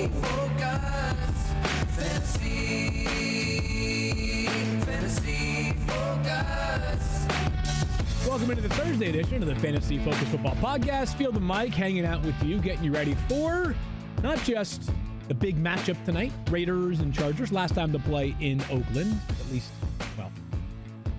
Focus. Fantasy Focus. Welcome into the Thursday edition of the Fantasy Focus Football Podcast. Field and Mike hanging out with you, getting you ready for not just the big matchup tonight, Raiders and Chargers. Last time to play in Oakland, at least, well,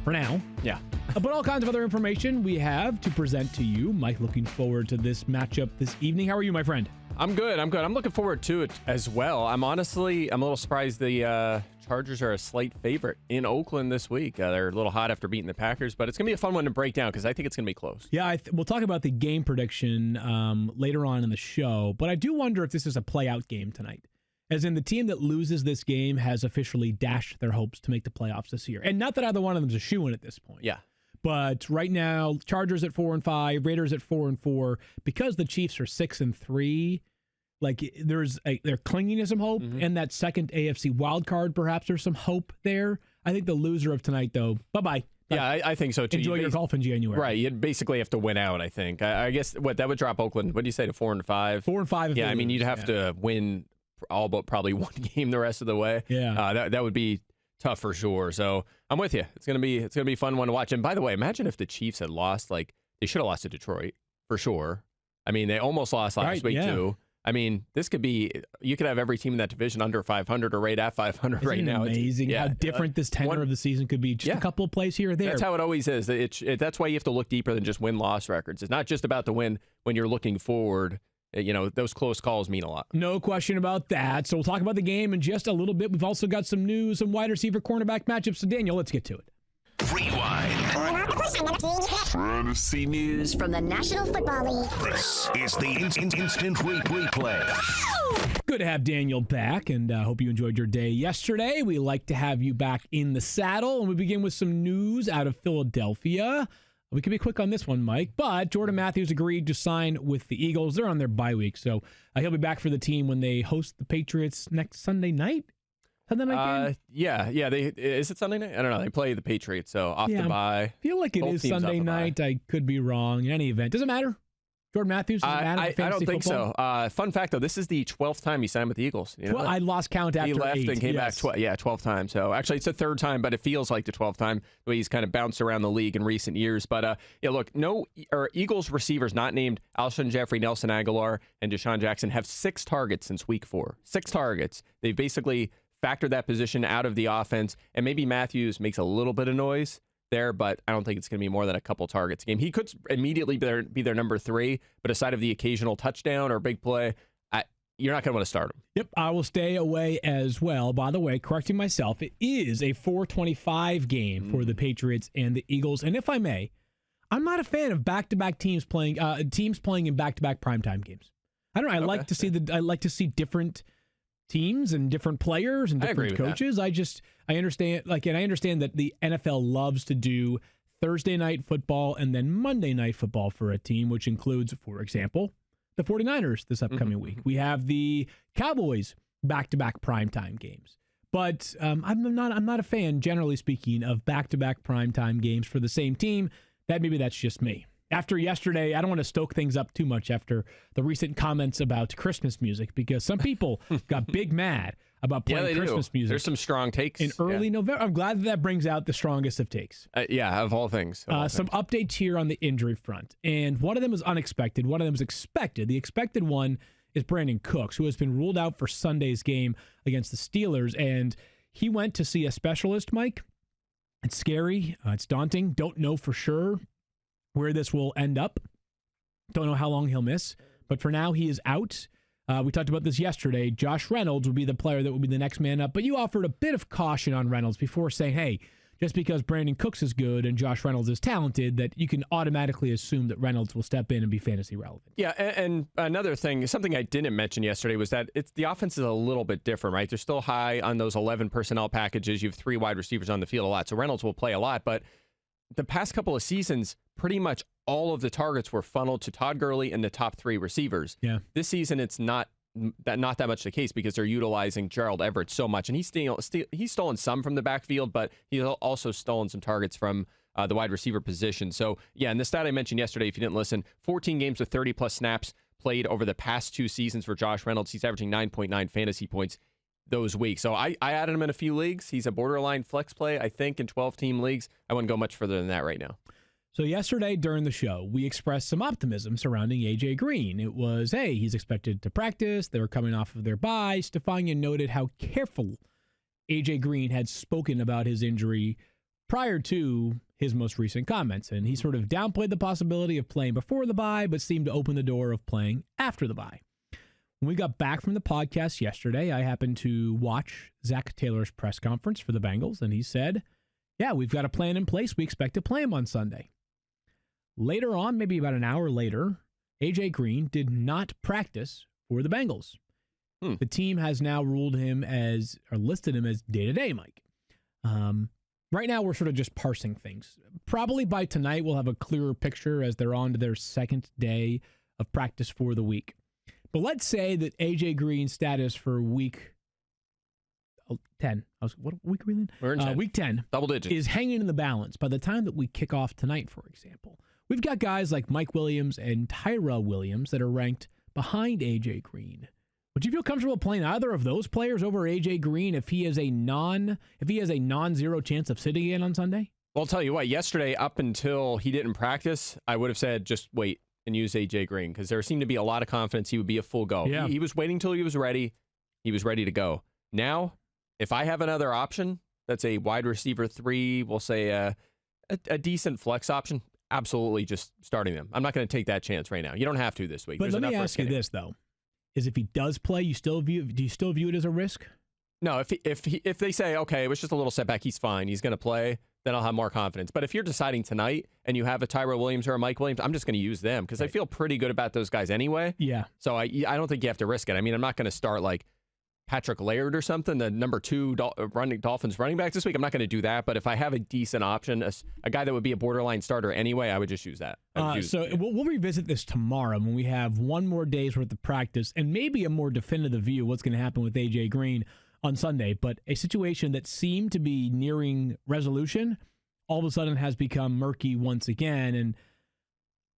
for now. Yeah. But all kinds of other information we have to present to you. Mike, looking forward to this matchup this evening. How are you, my friend? I'm good. I'm looking forward to it as well. I'm a little surprised the Chargers are a slight favorite in Oakland this week. They're a little hot after beating the Packers, but it's going to be a fun one to break down because I think it's going to be close. Yeah, we'll talk about the game prediction later on in the show, but I do wonder if this is a play-out game tonight. As in, the team that loses this game has officially dashed their hopes to make the playoffs this year. And not that either one of them is a shoo-in at this point. Yeah. But right now, Chargers at 4-5, Raiders at 4-4. Because the Chiefs are 6-3, like they're clinging to some hope, and that second AFC wild card, perhaps there's some hope there. I think the loser of tonight, though, bye-bye. Yeah, I think so too. Enjoy your golf in January. Right, you'd basically have to win out. I think. I guess that would drop Oakland. What do you say to 4-5? 4-5. Yeah, I mean you'd have to win all but probably one game the rest of the way. Yeah, that would be tough for sure. So I'm with you. It's gonna be a fun one to watch. And by the way, imagine if the Chiefs had lost. Like they should have lost to Detroit for sure. I mean, they almost lost last week too. I mean, this could be. You could have every team in that division under 500 or right at 500 Isn't right now. Amazing how different this tenor of the season could be. Just a couple of plays here or there. That's how it always is. That's why you have to look deeper than just win-loss records. It's not just about the win when you're looking forward. You know, those close calls mean a lot. No question about that. So we'll talk about the game in just a little bit. We've also got some news, some wide receiver cornerback matchups. So Daniel, let's get to it. Rewind. Fantasy news from the National Football League. This is the instant replay. Good to have Daniel back, and I hope you enjoyed your day yesterday. We like to have you back in the saddle, and we begin with some news out of Philadelphia. We can be quick on this one, Mike, but Jordan Matthews agreed to sign with the Eagles. They're on their bye week, so he'll be back for the team when they host the Patriots next Sunday night. Sunday night game? Yeah. Is it Sunday night? I don't know. They play the Patriots, so off the bye. I feel like it is Sunday night. I could be wrong. In any event, does it matter? Jordan Matthews is a man of fantasy I don't think football? so. Fun fact, though, this is the 12th time he signed with the Eagles. You know I lost count after 8. He left and came back 12th time. So actually, it's the third time, but it feels like the 12th time the way he's kind of bounced around the league in recent years. But look, Eagles receivers not named Alshon Jeffrey, Nelson Aguilar, and Deshaun Jackson have 6 targets since week 4. 6 targets. They've basically factored that position out of the offense, and maybe Matthews makes a little bit of noise there, but I don't think it's going to be more than a couple targets a game. He could immediately be their number 3, but aside of the occasional touchdown or big play, you're not going to want to start him. Yep, I will stay away as well. By the way, correcting myself, it is a 4:25 game for the Patriots and the Eagles. And if I may, I'm not a fan of back-to-back teams playing in back-to-back primetime games. I don't know. I like to see different teams and different players and different coaches. I understand that the NFL loves to do Thursday night football and then Monday night football for a team, which includes, for example, the 49ers this upcoming week. We have the Cowboys back-to-back primetime games. But I'm not a fan, generally speaking, of back-to-back primetime games for the same team. Maybe that's just me. After yesterday, I don't want to stoke things up too much after the recent comments about Christmas music, because some people got big mad about playing Christmas music. There's some strong takes in early November. I'm glad that brings out the strongest of takes. Of all things. Some updates here on the injury front, and one of them is unexpected. One of them is expected. The expected one is Brandin Cooks, who has been ruled out for Sunday's game against the Steelers, and he went to see a specialist, Mike. It's scary. It's daunting. Don't know for sure where this will end up. Don't know how long he'll miss, but for now he is out. We talked about this yesterday. Josh Reynolds would be the player that would be the next man up, but you offered a bit of caution on Reynolds before saying, hey, just because Brandin Cooks is good and Josh Reynolds is talented, that you can automatically assume that Reynolds will step in and be fantasy relevant. Yeah, and another thing, something I didn't mention yesterday was that the offense is a little bit different, right? They're still high on those 11 personnel packages. You have 3 wide receivers on the field a lot, so Reynolds will play a lot, but the past couple of seasons, pretty much all of the targets were funneled to Todd Gurley and the top 3 receivers. Yeah. This season, it's not that much the case because they're utilizing Gerald Everett so much, and he's stolen some from the backfield, but he's also stolen some targets from the wide receiver position. So, yeah, and the stat I mentioned yesterday, if you didn't listen, 14 games with 30-plus snaps, played over the past 2 seasons for Josh Reynolds. He's averaging 9.9 fantasy points those weeks. So I added him in a few leagues. He's a borderline flex play, I think, in 12-team leagues. I wouldn't go much further than that right now. So yesterday during the show, we expressed some optimism surrounding A.J. Green. It was, hey, he's expected to practice. They were coming off of their bye. Stefania noted how careful A.J. Green had spoken about his injury prior to his most recent comments. And he sort of downplayed the possibility of playing before the bye, but seemed to open the door of playing after the bye. When we got back from the podcast yesterday, I happened to watch Zach Taylor's press conference for the Bengals, and he said, yeah, we've got a plan in place. We expect to play him on Sunday. Later on, maybe about an hour later, A.J. Green did not practice for the Bengals. The team has now ruled him as, or listed him as day-to-day, Mike. Right now, we're sort of just parsing things. Probably by tonight, we'll have a clearer picture as they're on to their second day of practice for the week. But let's say that A.J. Green's status for week 10, what week are we in? We're in 10. Week 10. Double digits. Is hanging in the balance. By the time that we kick off tonight, for example, we've got guys like Mike Williams and Tyrell Williams that are ranked behind A.J. Green. Would you feel comfortable playing either of those players over A.J. Green if he has a non-zero chance of sitting in on Sunday? Well, I'll tell you what, yesterday, up until he didn't practice, I would have said just wait and use A.J. Green because there seemed to be a lot of confidence he would be a full go. Yeah. He was waiting till he was ready. He was ready to go. Now, if I have another option, that's a wide receiver 3, we'll say a decent flex option, absolutely just starting them. I'm not going to take that chance right now. You don't have to this week. But let me ask you this, though. Is if he does play, do you still view it as a risk? No, if they say, okay, it was just a little setback, he's fine, he's going to play, then I'll have more confidence. But if you're deciding tonight and you have a Tyrell Williams or a Mike Williams, I'm just going to use them because I feel pretty good about those guys anyway. Yeah. So I don't think you have to risk it. I mean, I'm not going to start like Patrick Laird or something, the number 2 Dolphins running back this week. I'm not going to do that. But if I have a decent option, a guy that would be a borderline starter anyway, I would just use that. We'll revisit this tomorrow when we have one more day's worth of practice and maybe a more definitive view of what's going to happen with A.J. Green on Sunday. But a situation that seemed to be nearing resolution all of a sudden has become murky once again. And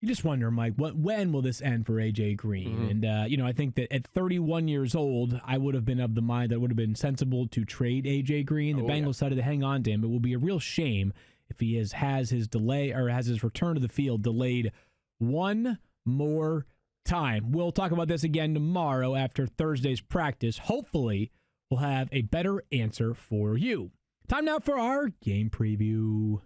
you just wonder, Mike, when will this end for A.J. Green? And, I think that at 31 years old, I would have been of the mind that it would have been sensible to trade A.J. Green. The Bengals decided to hang on to him. It will be a real shame if he has his delay or has his return to the field delayed one more time. We'll talk about this again tomorrow after Thursday's practice. Hopefully, we'll have a better answer for you. Time now for our game preview.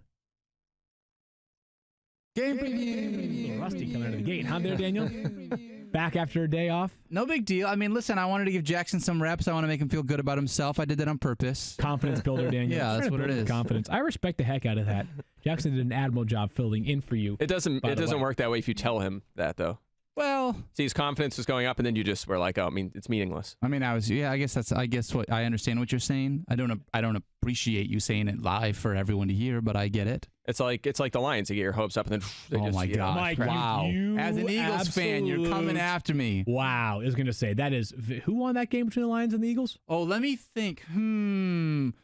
Game preview. Rusty coming out of the gate. Huh there, Daniel? Back after a day off? No big deal. I mean, listen, I wanted to give Jackson some reps. I want to make him feel good about himself. I did that on purpose. Confidence builder, Daniel. Yeah, that's what it is. Confidence. I respect the heck out of that. Jackson did an admirable job filling in for you. It doesn't work that way if you tell him that, though. Well, see, his confidence was going up, and then you just were like, "Oh, I mean, it's meaningless." I mean, I guess what I understand what you're saying. I don't appreciate you saying it live for everyone to hear, but I get it. It's like the Lions. You get your hopes up, and then my God, Mike, wow! you As an Eagles fan, you're coming after me. Wow, I was gonna say who won that game between the Lions and the Eagles? Oh, let me think. One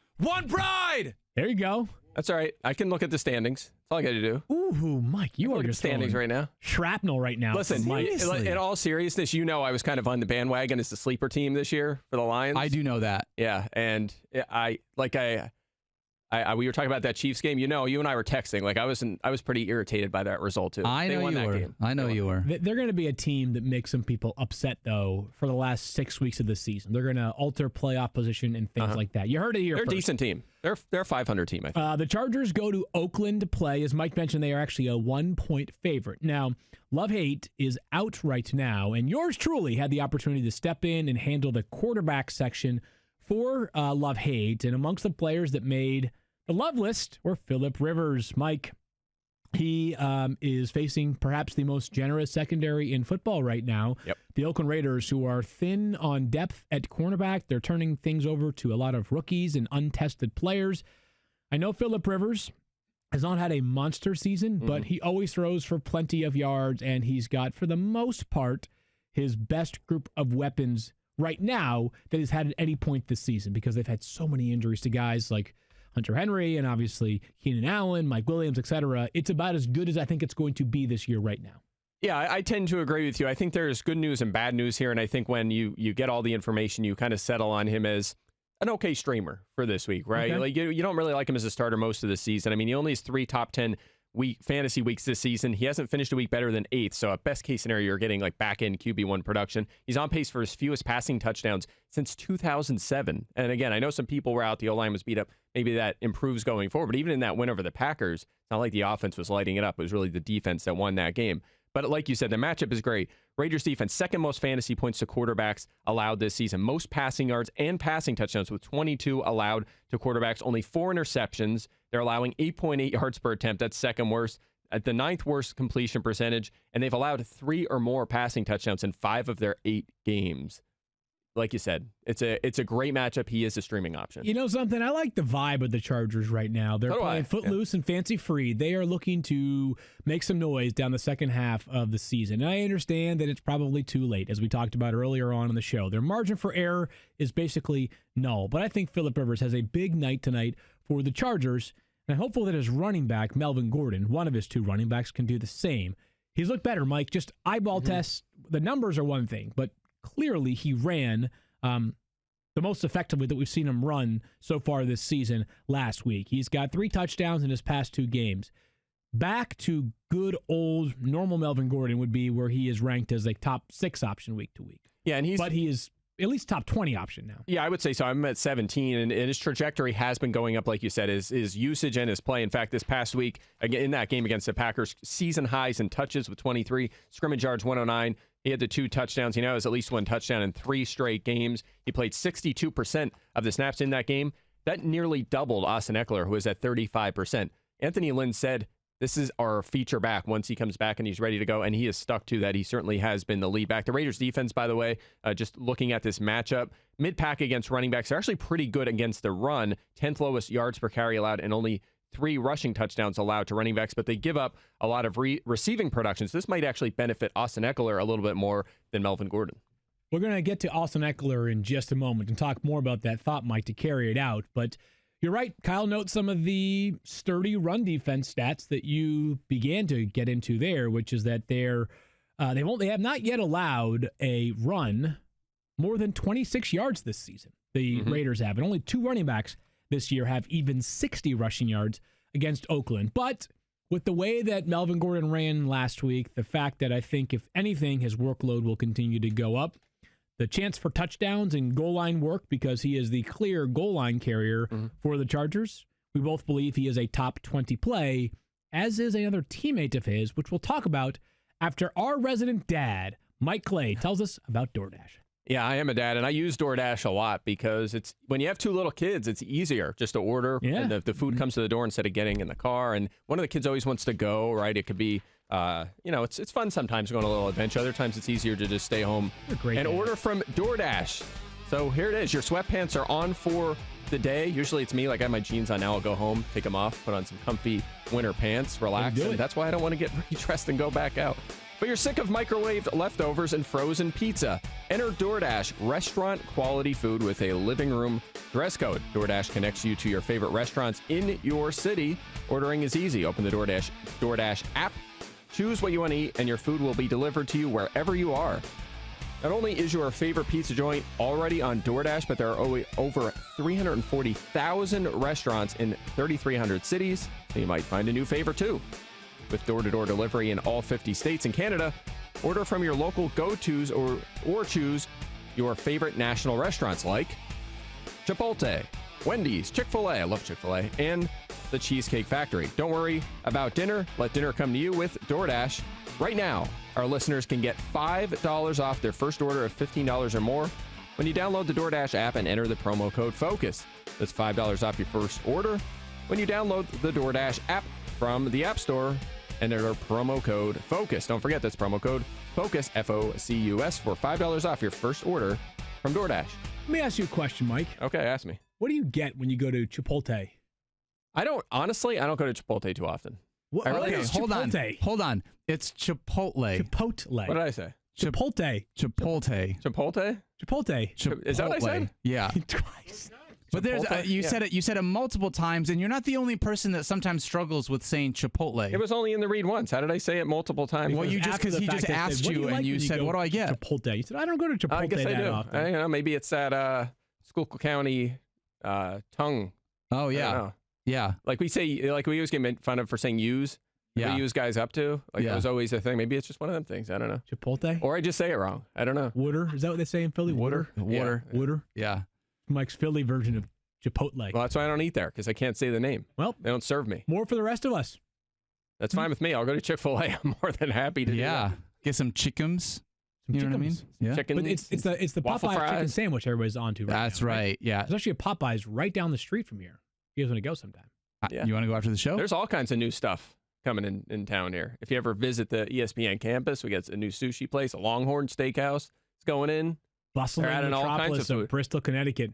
pride. There you go. That's all right. I can look at the standings. That's all I got to do. Ooh, Mike, you are just standings right now. Shrapnel right now. Listen, Mike, in all seriousness, I was kind of on the bandwagon as the sleeper team this year for the Lions. I do know that. Yeah, and we were talking about that Chiefs game. You and I were texting. Like I was pretty irritated by that result too. I know you were. They're going to be a team that makes some people upset though for the last 6 weeks of the season. They're going to alter playoff position and things like that. You heard it here. They're first. A decent team. They're a 500 team. I think. The Chargers go to Oakland to play. As Mike mentioned, they are actually a 1-point favorite. Now, Love-Hate is out right now, and yours truly had the opportunity to step in and handle the quarterback section for Love-Hate. And amongst the players that made the love list were Phillip Rivers. Mike, he is facing perhaps the most generous secondary in football right now. Yep. The Oakland Raiders, who are thin on depth at cornerback, they're turning things over to a lot of rookies and untested players. I know Phillip Rivers has not had a monster season, but he always throws for plenty of yards, and he's got, for the most part, his best group of weapons right now that he's had at any point this season because they've had so many injuries to guys like Hunter Henry and obviously Keenan Allen, Mike Williams, etc. It's about as good as I think it's going to be this year right now. Yeah, I tend to agree with you. I think there's good news and bad news here, and I think when you get all the information, you kind of settle on him as an okay streamer for this week, right? Okay. Like you don't really like him as a starter most of the season. I mean, he only has 3 top 10 fantasy weeks this season. He hasn't finished a week better than 8th, so at best case scenario, you're getting like back-end QB1 production. He's on pace for his fewest passing touchdowns since 2007. And again, I know some people were out, the O-line was beat up. Maybe that improves going forward, but even in that win over the Packers, it's not like the offense was lighting it up. It was really the defense that won that game. But like you said, the matchup is great. Raiders defense, second most fantasy points to quarterbacks allowed this season. Most passing yards and passing touchdowns with 22 allowed to quarterbacks. Only 4 interceptions. They're allowing 8.8 yards per attempt. That's second worst. At the 9th worst completion percentage. And they've allowed 3 or more passing touchdowns in 5 of their 8 games. Like you said, it's a great matchup. He is a streaming option. You know something? I like the vibe of the Chargers right now. They're playing footloose and fancy free. They are looking to make some noise down the second half of the season. And I understand that it's probably too late, as we talked about earlier on in the show. Their margin for error is basically null. But I think Phillip Rivers has a big night tonight for the Chargers. And I'm hopeful that his running back, Melvin Gordon, one of his 2 running backs, can do the same. He's looked better, Mike. Just eyeball tests. The numbers are one thing, but clearly he ran the most effectively that we've seen him run so far this season last week. He's got 3 touchdowns in his past 2 games. Back to good old normal Melvin Gordon would be where he is ranked as a top 6 option week to week. Yeah, and but he is at least top 20 option now. Yeah, I would say so. I'm at 17, and his trajectory has been going up, like you said, his usage and his play. In fact, this past week, again, in that game against the Packers, season highs in touches with 23, scrimmage yards 109. He had the 2 touchdowns. He now has at least 1 touchdown in 3 straight games. He played 62% of the snaps in that game. That nearly doubled Austin Ekeler, who was at 35%. Anthony Lynn said, this is our feature back once he comes back and he's ready to go, and he has stuck to that. He certainly has been the lead back. The Raiders defense, by the way, just looking at this matchup, mid-pack against running backs, they're actually pretty good against the run. 10th lowest yards per carry allowed and only 3 rushing touchdowns allowed to running backs, but they give up a lot of receiving production. So this might actually benefit Austin Ekeler a little bit more than Melvin Gordon. We're going to get to Austin Ekeler in just a moment and talk more about that thought, Mike, to carry it out. But you're right. Kyle notes some of the sturdy run defense stats that you began to get into there, which is that they have not yet allowed a run more than 26 yards this season. The Raiders have, and only 2 running backs this year have even 60 rushing yards against Oakland. But with the way that Melvin Gordon ran last week, the fact that I think, if anything, his workload will continue to go up, the chance for touchdowns and goal line work, because he is the clear goal line carrier for the Chargers. We both believe he is a top 20 play, as is another teammate of his, which we'll talk about after our resident dad, Mike Clay, tells us about DoorDash. Yeah, I am a dad, and I use DoorDash a lot because it's when you have 2 little kids, it's easier just to order, and the food comes to the door instead of getting in the car. And one of the kids always wants to go, right? It could be, it's fun sometimes going on a little adventure. Other times it's easier to just stay home and order from DoorDash. So here it is. Your sweatpants are on for the day. Usually it's me, like I have my jeans on now. I'll go home, take them off, put on some comfy winter pants, relax. And that's why I don't want to get redressed and go back out. But you're sick of microwaved leftovers and frozen pizza. Enter DoorDash, restaurant quality food with a living room dress code. DoorDash connects you to your favorite restaurants in your city. Ordering is easy. Open the DoorDash app, choose what you want to eat, and your food will be delivered to you wherever you are. Not only is your favorite pizza joint already on DoorDash, but there are over 340,000 restaurants in 3,300 cities, so you might find a new favorite too. With door-to-door delivery in all 50 states and Canada, order from your local go-tos or choose your favorite national restaurants like Chipotle, Wendy's, Chick-fil-A, I love Chick-fil-A, and the Cheesecake Factory. Don't worry about dinner. Let dinner come to you with DoorDash. Right now, our listeners can get $5 off their first order of $15 or more when you download the DoorDash app and enter the promo code FOCUS. That's $5 off your first order when you download the DoorDash app from the App Store. Enter promo code FOCUS. Don't forget, that's promo code FOCUS, FOCUS, for $5 off your first order from DoorDash. Let me ask you a question, Mike. Okay, ask me. What do you get when you go to Chipotle? I don't go to Chipotle too often. What, I really is Hold on. It's Chipotle. Chipotle. What did I say? Chipotle. Chipotle. Chipotle? Chipotle. Is that what I said? Yeah. Twice. But there's you said it multiple times, and you're not the only person that sometimes struggles with saying Chipotle. It was only in the read once. How did I say it multiple times? Well, you just because he just asked you, and you said, "What do I get?" Chipotle. You said, "I don't go to Chipotle I guess that I do. often." Maybe it's that Schuylkill County tongue. Oh yeah, yeah. Like we say, like we always get made fun of for saying use. Yeah. We use guys up to. Like that was always a thing. Maybe it's just one of them things. I don't know. Chipotle? Or I just say it wrong. I don't know. Water? Is that what they say in Philly? Water? Water. Yeah. Mike's Philly version of Chipotle. Well, that's why I don't eat there, because I can't say the name. Well, they don't serve me. More for the rest of us. That's fine with me. I'll go to Chick-fil-A. I'm more than happy to do that. Get some chickens. You know what I mean? Yeah. Chicken. But it's the waffle Popeyes fries. chicken sandwich everybody's onto right That's now, right. Yeah. There's actually a Popeyes right down the street from here. You guys want to go sometime? You want to go after the show? There's all kinds of new stuff coming in town here. If you ever visit the ESPN campus, we got a new sushi place, a Longhorn Steakhouse. It's going in. Bustling metropolis of Bristol, Connecticut.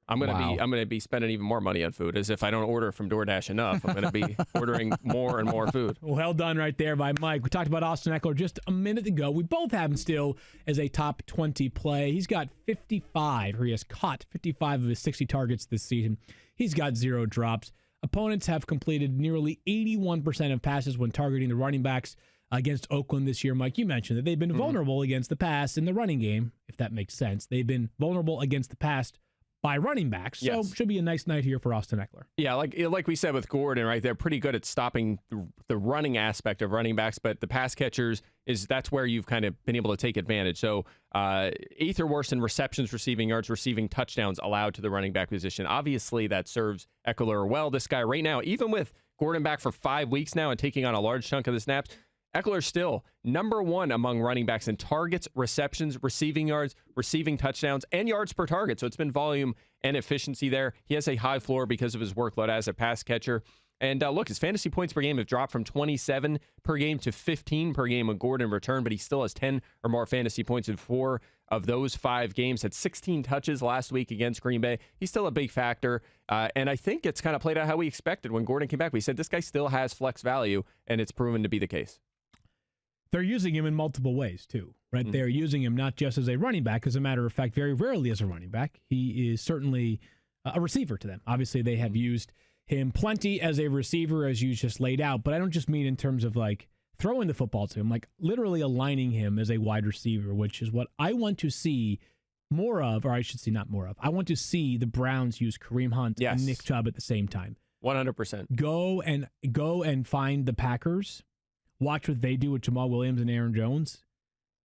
I'm gonna be spending even more money on food, as if I don't order from DoorDash enough. I'm gonna be ordering more and more food. Well done right there by Mike. We talked about Austin Ekeler just a minute ago. We both have him still as a top 20 play. He's got 55, or he has caught 55 of his 60 targets this season. He's got 0 drops. Opponents have completed nearly 81% of passes when targeting the running backs against Oakland this year. Mike, you mentioned that they've been vulnerable against the pass in the running game, if that makes sense. They've been vulnerable against the pass by running backs. So should be a nice night here for Austin Ekeler. Yeah, like we said with Gordon, right? They're pretty good at stopping the running aspect of running backs, but the pass catchers that's where you've kind of been able to take advantage. So 8th or worse in receptions, receiving yards, receiving touchdowns allowed to the running back position. Obviously, that serves Ekeler well. This guy right now, even with Gordon back for 5 weeks now and taking on a large chunk of the snaps, Ekeler still number 1 among running backs in targets, receptions, receiving yards, receiving touchdowns, and yards per target. So it's been volume and efficiency there. He has a high floor because of his workload as a pass catcher. And look, his fantasy points per game have dropped from 27 per game to 15 per game when Gordon returned, but he still has 10 or more fantasy points in 4 of those 5 games. Had 16 touches last week against Green Bay. He's still a big factor. And I think it's kind of played out how we expected when Gordon came back. We said this guy still has flex value, and it's proven to be the case. They're using him in multiple ways, too, right? Mm-hmm. They're using him not just as a running back, as a matter of fact, very rarely as a running back. He is certainly a receiver to them. Obviously, they have used him plenty as a receiver, as you just laid out, but I don't just mean in terms of like throwing the football to him, like literally aligning him as a wide receiver, which is what I want to see more of, or I should say not more of. I want to see the Browns use Kareem Hunt and Nick Chubb at the same time. 100%. Go and find the Packers. Watch what they do with Jamal Williams and Aaron Jones.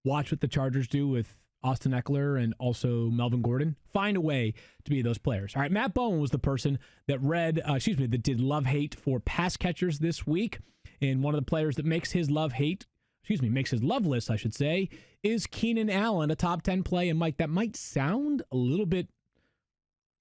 Watch what the Chargers do with Austin Ekeler and also Melvin Gordon. Find a way to be those players. All right, Matt Bowen was the person that that did love-hate for pass catchers this week. And one of the players that makes his love list, I should say, is Keenan Allen, a top 10 play. And Mike, that might sound a little bit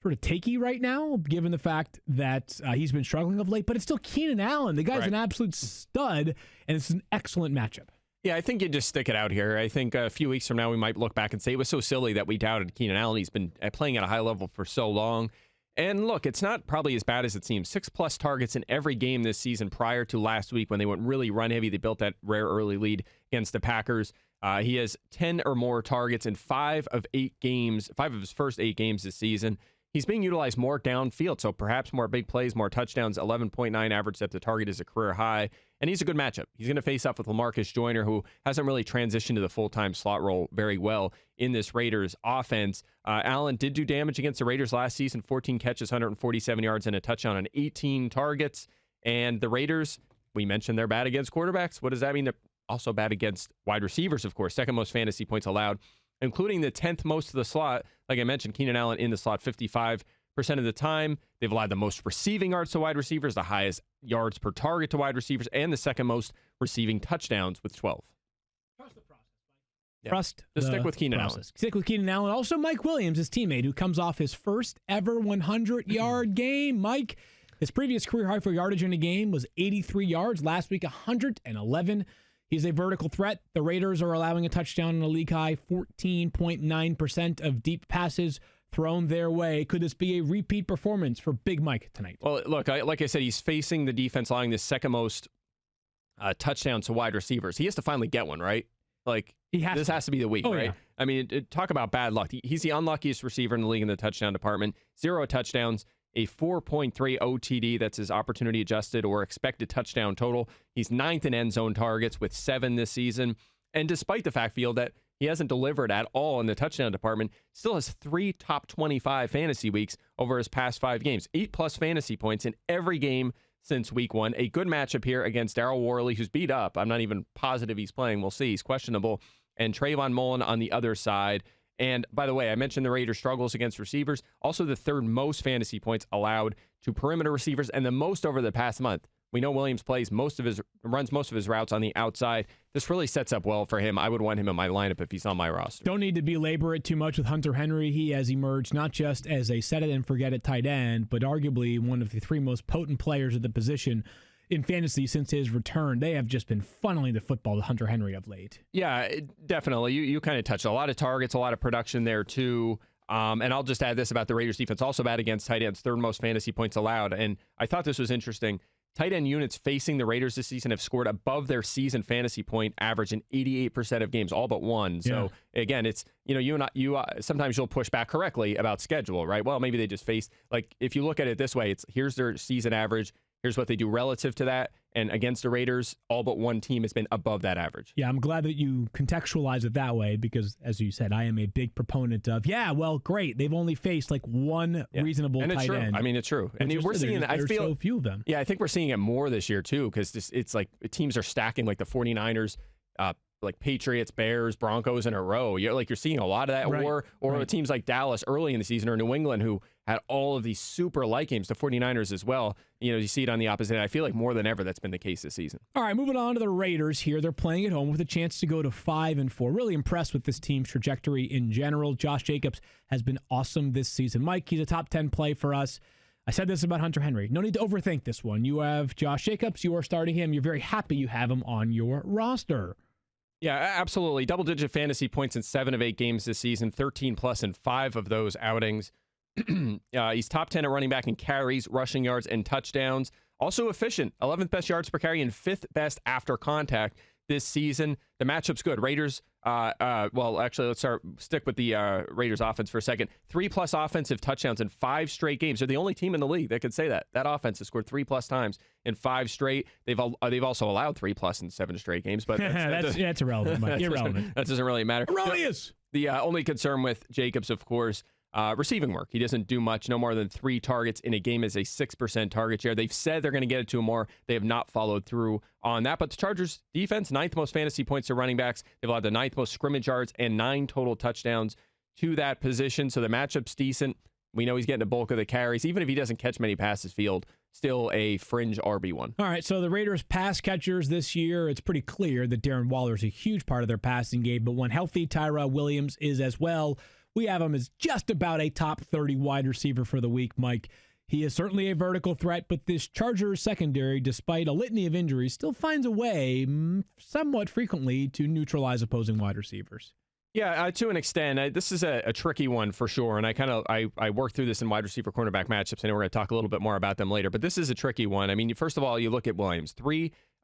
sort of takey right now, given the fact that he's been struggling of late, but it's still Keenan Allen. The guy's an absolute stud, and it's an excellent matchup. Yeah, I think you just stick it out here. I think a few weeks from now we might look back and say it was so silly that we doubted Keenan Allen. He's been playing at a high level for so long. And look, it's not probably as bad as it seems. 6+ targets in every game this season prior to last week when they went really run heavy. They built that rare early lead against the Packers. He has 10 or more targets in 5 of his first 8 games this season. He's being utilized more downfield, so perhaps more big plays, more touchdowns. 11.9 average depth of target is a career high, and he's a good matchup. He's going to face off with LaMarcus Joyner, who hasn't really transitioned to the full-time slot role very well in this Raiders offense. Allen did do damage against the Raiders last season, 14 catches, 147 yards, and a touchdown on 18 targets. And the Raiders, we mentioned they're bad against quarterbacks. What does that mean? They're also bad against wide receivers, of course. Second most fantasy points allowed, including the 10th most of the slot. Like I mentioned, Keenan Allen in the slot 55% of the time. They've allowed the most receiving yards to wide receivers, the highest yards per target to wide receivers, and the second most receiving touchdowns with 12. Trust the process. Yeah. Just stick with Keenan Allen. Stick with Keenan Allen. Also, Mike Williams, his teammate, who comes off his first ever 100-yard game. Mike, his previous career high for yardage in a game was 83 yards. Last week, 111. He's a vertical threat. The Raiders are allowing a touchdown in a league high, 14.9% of deep passes thrown their way. Could this be a repeat performance for Big Mike tonight? Well, look, like I said, he's facing the defense allowing the second most touchdowns to wide receivers. He has to finally get one, right? Like, this has to be the week, right? I mean, talk about bad luck. He's the unluckiest receiver in the league in the touchdown department. 0 touchdowns, a 4.3 OTD. That's his opportunity adjusted or expected touchdown total. He's 9th in end zone targets with 7 this season. And despite the fact, Field, that he hasn't delivered at all in the touchdown department, still has 3 top 25 fantasy weeks over his past 5 games. 8+ fantasy points in every game since week 1. A good matchup here against Darrell Worley, who's beat up. I'm not even positive he's playing. We'll see. He's questionable. And Trayvon Mullen on the other side. And by the way, I mentioned the Raiders' struggles against receivers. Also the 3rd most fantasy points allowed to perimeter receivers and the most over the past month. We know Williams runs most of his routes on the outside. This really sets up well for him. I would want him in my lineup if he's on my roster. Don't need to belabor it too much with Hunter Henry. He has emerged not just as a set-it-and-forget-it tight end, but arguably one of the 3 most potent players at the position in fantasy since his return. They have just been funneling the football to Hunter Henry of late. Yeah, definitely. You kind of touched a lot of targets, a lot of production there too. And I'll just add this about the Raiders defense. Also bad against tight ends, 3rd most fantasy points allowed. And I thought this was interesting. Tight end units facing the Raiders this season have scored above their season fantasy point average in 88% of games, all but one. So again, it's, sometimes you'll push back correctly about schedule, right? Well, maybe they just faced, like, if you look at it this way, it's here's their season average. Here's what they do relative to that. And against the Raiders, all but one team has been above that average. Yeah, I'm glad that you contextualize it that way because, as you said, I am a big proponent of, great. They've only faced like one reasonable and it's tight true. end. I mean, it's true. And we're seeing that. I feel so few of them. Yeah, I think we're seeing it more this year, too, because it's like teams are stacking like the 49ers, like Patriots, Bears, Broncos in a row. You're seeing a lot of that. Right. Or teams like Dallas early in the season or New England who had all of these super light games, the 49ers as well. You see it on the opposite end. I feel like more than ever that's been the case this season. All right, moving on to the Raiders here. They're playing at home with a chance to go to 5-4. Really impressed with this team's trajectory in general. Josh Jacobs has been awesome this season. Mike, he's a top 10 play for us. I said this about Hunter Henry. No need to overthink this one. You have Josh Jacobs. You are starting him. You're very happy you have him on your roster. Yeah, absolutely. Double-digit fantasy points in 7 of 8 games this season, 13+ in 5 of those outings. He's top 10 at running back in carries, rushing yards, and touchdowns. Also efficient, 11th best yards per carry and 5th best after contact this season. The matchup's good. Raiders, actually, let's stick with the Raiders offense for a second. 3+ offensive touchdowns in 5 straight games. They're the only team in the league that could say that. That offense has scored 3+ times in 5 straight. They've also allowed 3+ in 7 straight games, but that's irrelevant, Mike. Irrelevant. That doesn't really matter. Erroneous. The only concern with Jacobs, of course, receiving work. He doesn't do much, no more than 3 targets in a game as a 6% target share. They've said they're going to get it to him more. They have not followed through on that. But the Chargers defense, 9th most fantasy points to running backs. They've allowed the 9th most scrimmage yards and 9 total touchdowns to that position. So the matchup's decent. We know he's getting the bulk of the carries. Even if he doesn't catch many passes Field, still a fringe RB1. All right, so the Raiders pass catchers this year, it's pretty clear that Darren Waller is a huge part of their passing game. But when healthy, Tyrell Williams is as well. We have him as just about a top 30 wide receiver for the week, Mike. He is certainly a vertical threat, but this Chargers secondary, despite a litany of injuries, still finds a way, somewhat frequently, to neutralize opposing wide receivers. Yeah, to an extent. This is a tricky one for sure, and I worked through this in wide receiver cornerback matchups. I know we're going to talk a little bit more about them later, but this is a tricky one. I mean, first of all, you look at Williams,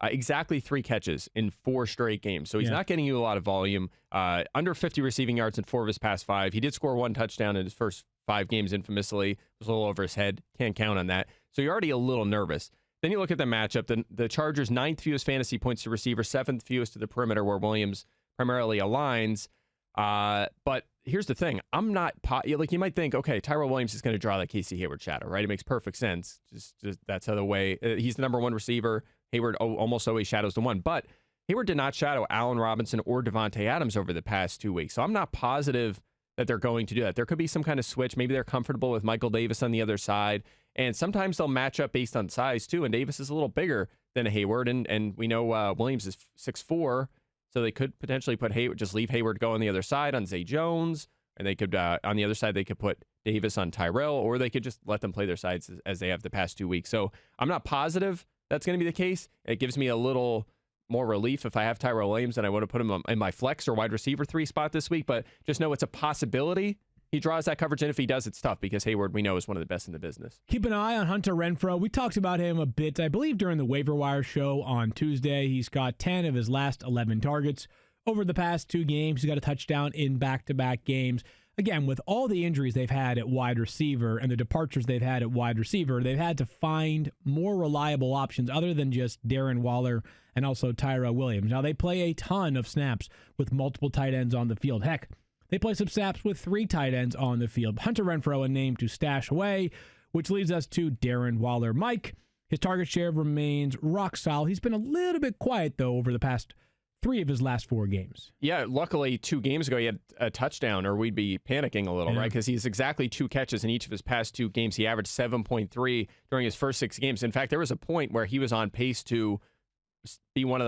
exactly 3 catches in 4 straight games, so he's not getting you a lot of volume. Under 50 receiving yards in 4 of his past 5. He did score 1 touchdown in his first 5 games infamously. It was a little over his head. Can't count on that. So you're already a little nervous. Then you look at the matchup. The Chargers' 9th fewest fantasy points to receiver, 7th fewest to the perimeter, where Williams primarily aligns. But here's the thing. I'm not you might think, okay, Tyrell Williams is going to draw that Casey Hayward shadow, right? It makes perfect sense. Just that's how the way he's the number 1 receiver. Hayward almost always shadows the 1, but Hayward did not shadow Allen Robinson or Devontae Adams over the past 2 weeks. So I'm not positive that they're going to do that. There could be some kind of switch. Maybe they're comfortable with Michael Davis on the other side. And sometimes they'll match up based on size too. And Davis is a little bigger than Hayward. And we know Williams is 6'4". So they could potentially put Hayward, just leave Hayward go on the other side on Zay Jones. And they could, on the other side, they could put Davis on Tyrell, or they could just let them play their sides as they have the past 2 weeks. So I'm not positive that's going to be the case. It gives me a little more relief if I have Tyrell Williams and I want to put him in my flex or wide receiver 3 spot this week, but just know it's a possibility he draws that coverage, and if he does, it's tough because Hayward, we know, is one of the best in the business. Keep an eye on Hunter Renfrow. We talked about him a bit, I believe, during the waiver wire show on Tuesday. He's got 10 of his last 11 targets over the past 2 games. He's got a touchdown in back-to-back games. Again, with all the injuries they've had at wide receiver and the departures they've had at wide receiver, they've had to find more reliable options other than just Darren Waller and also Tyrell Williams. Now, they play a ton of snaps with multiple tight ends on the field. Heck, they play some snaps with 3 tight ends on the field. Hunter Renfrow, a name to stash away, which leads us to Darren Waller. Mike, his target share remains rock solid. He's been a little bit quiet, though, over the past 3 of his last 4 games. Yeah, luckily 2 games ago he had a touchdown, or we'd be panicking a little, right? Because he's exactly 2 catches in each of his past 2 games. He averaged 7.3 during his first 6 games. In fact, there was a point where he was on pace to be have one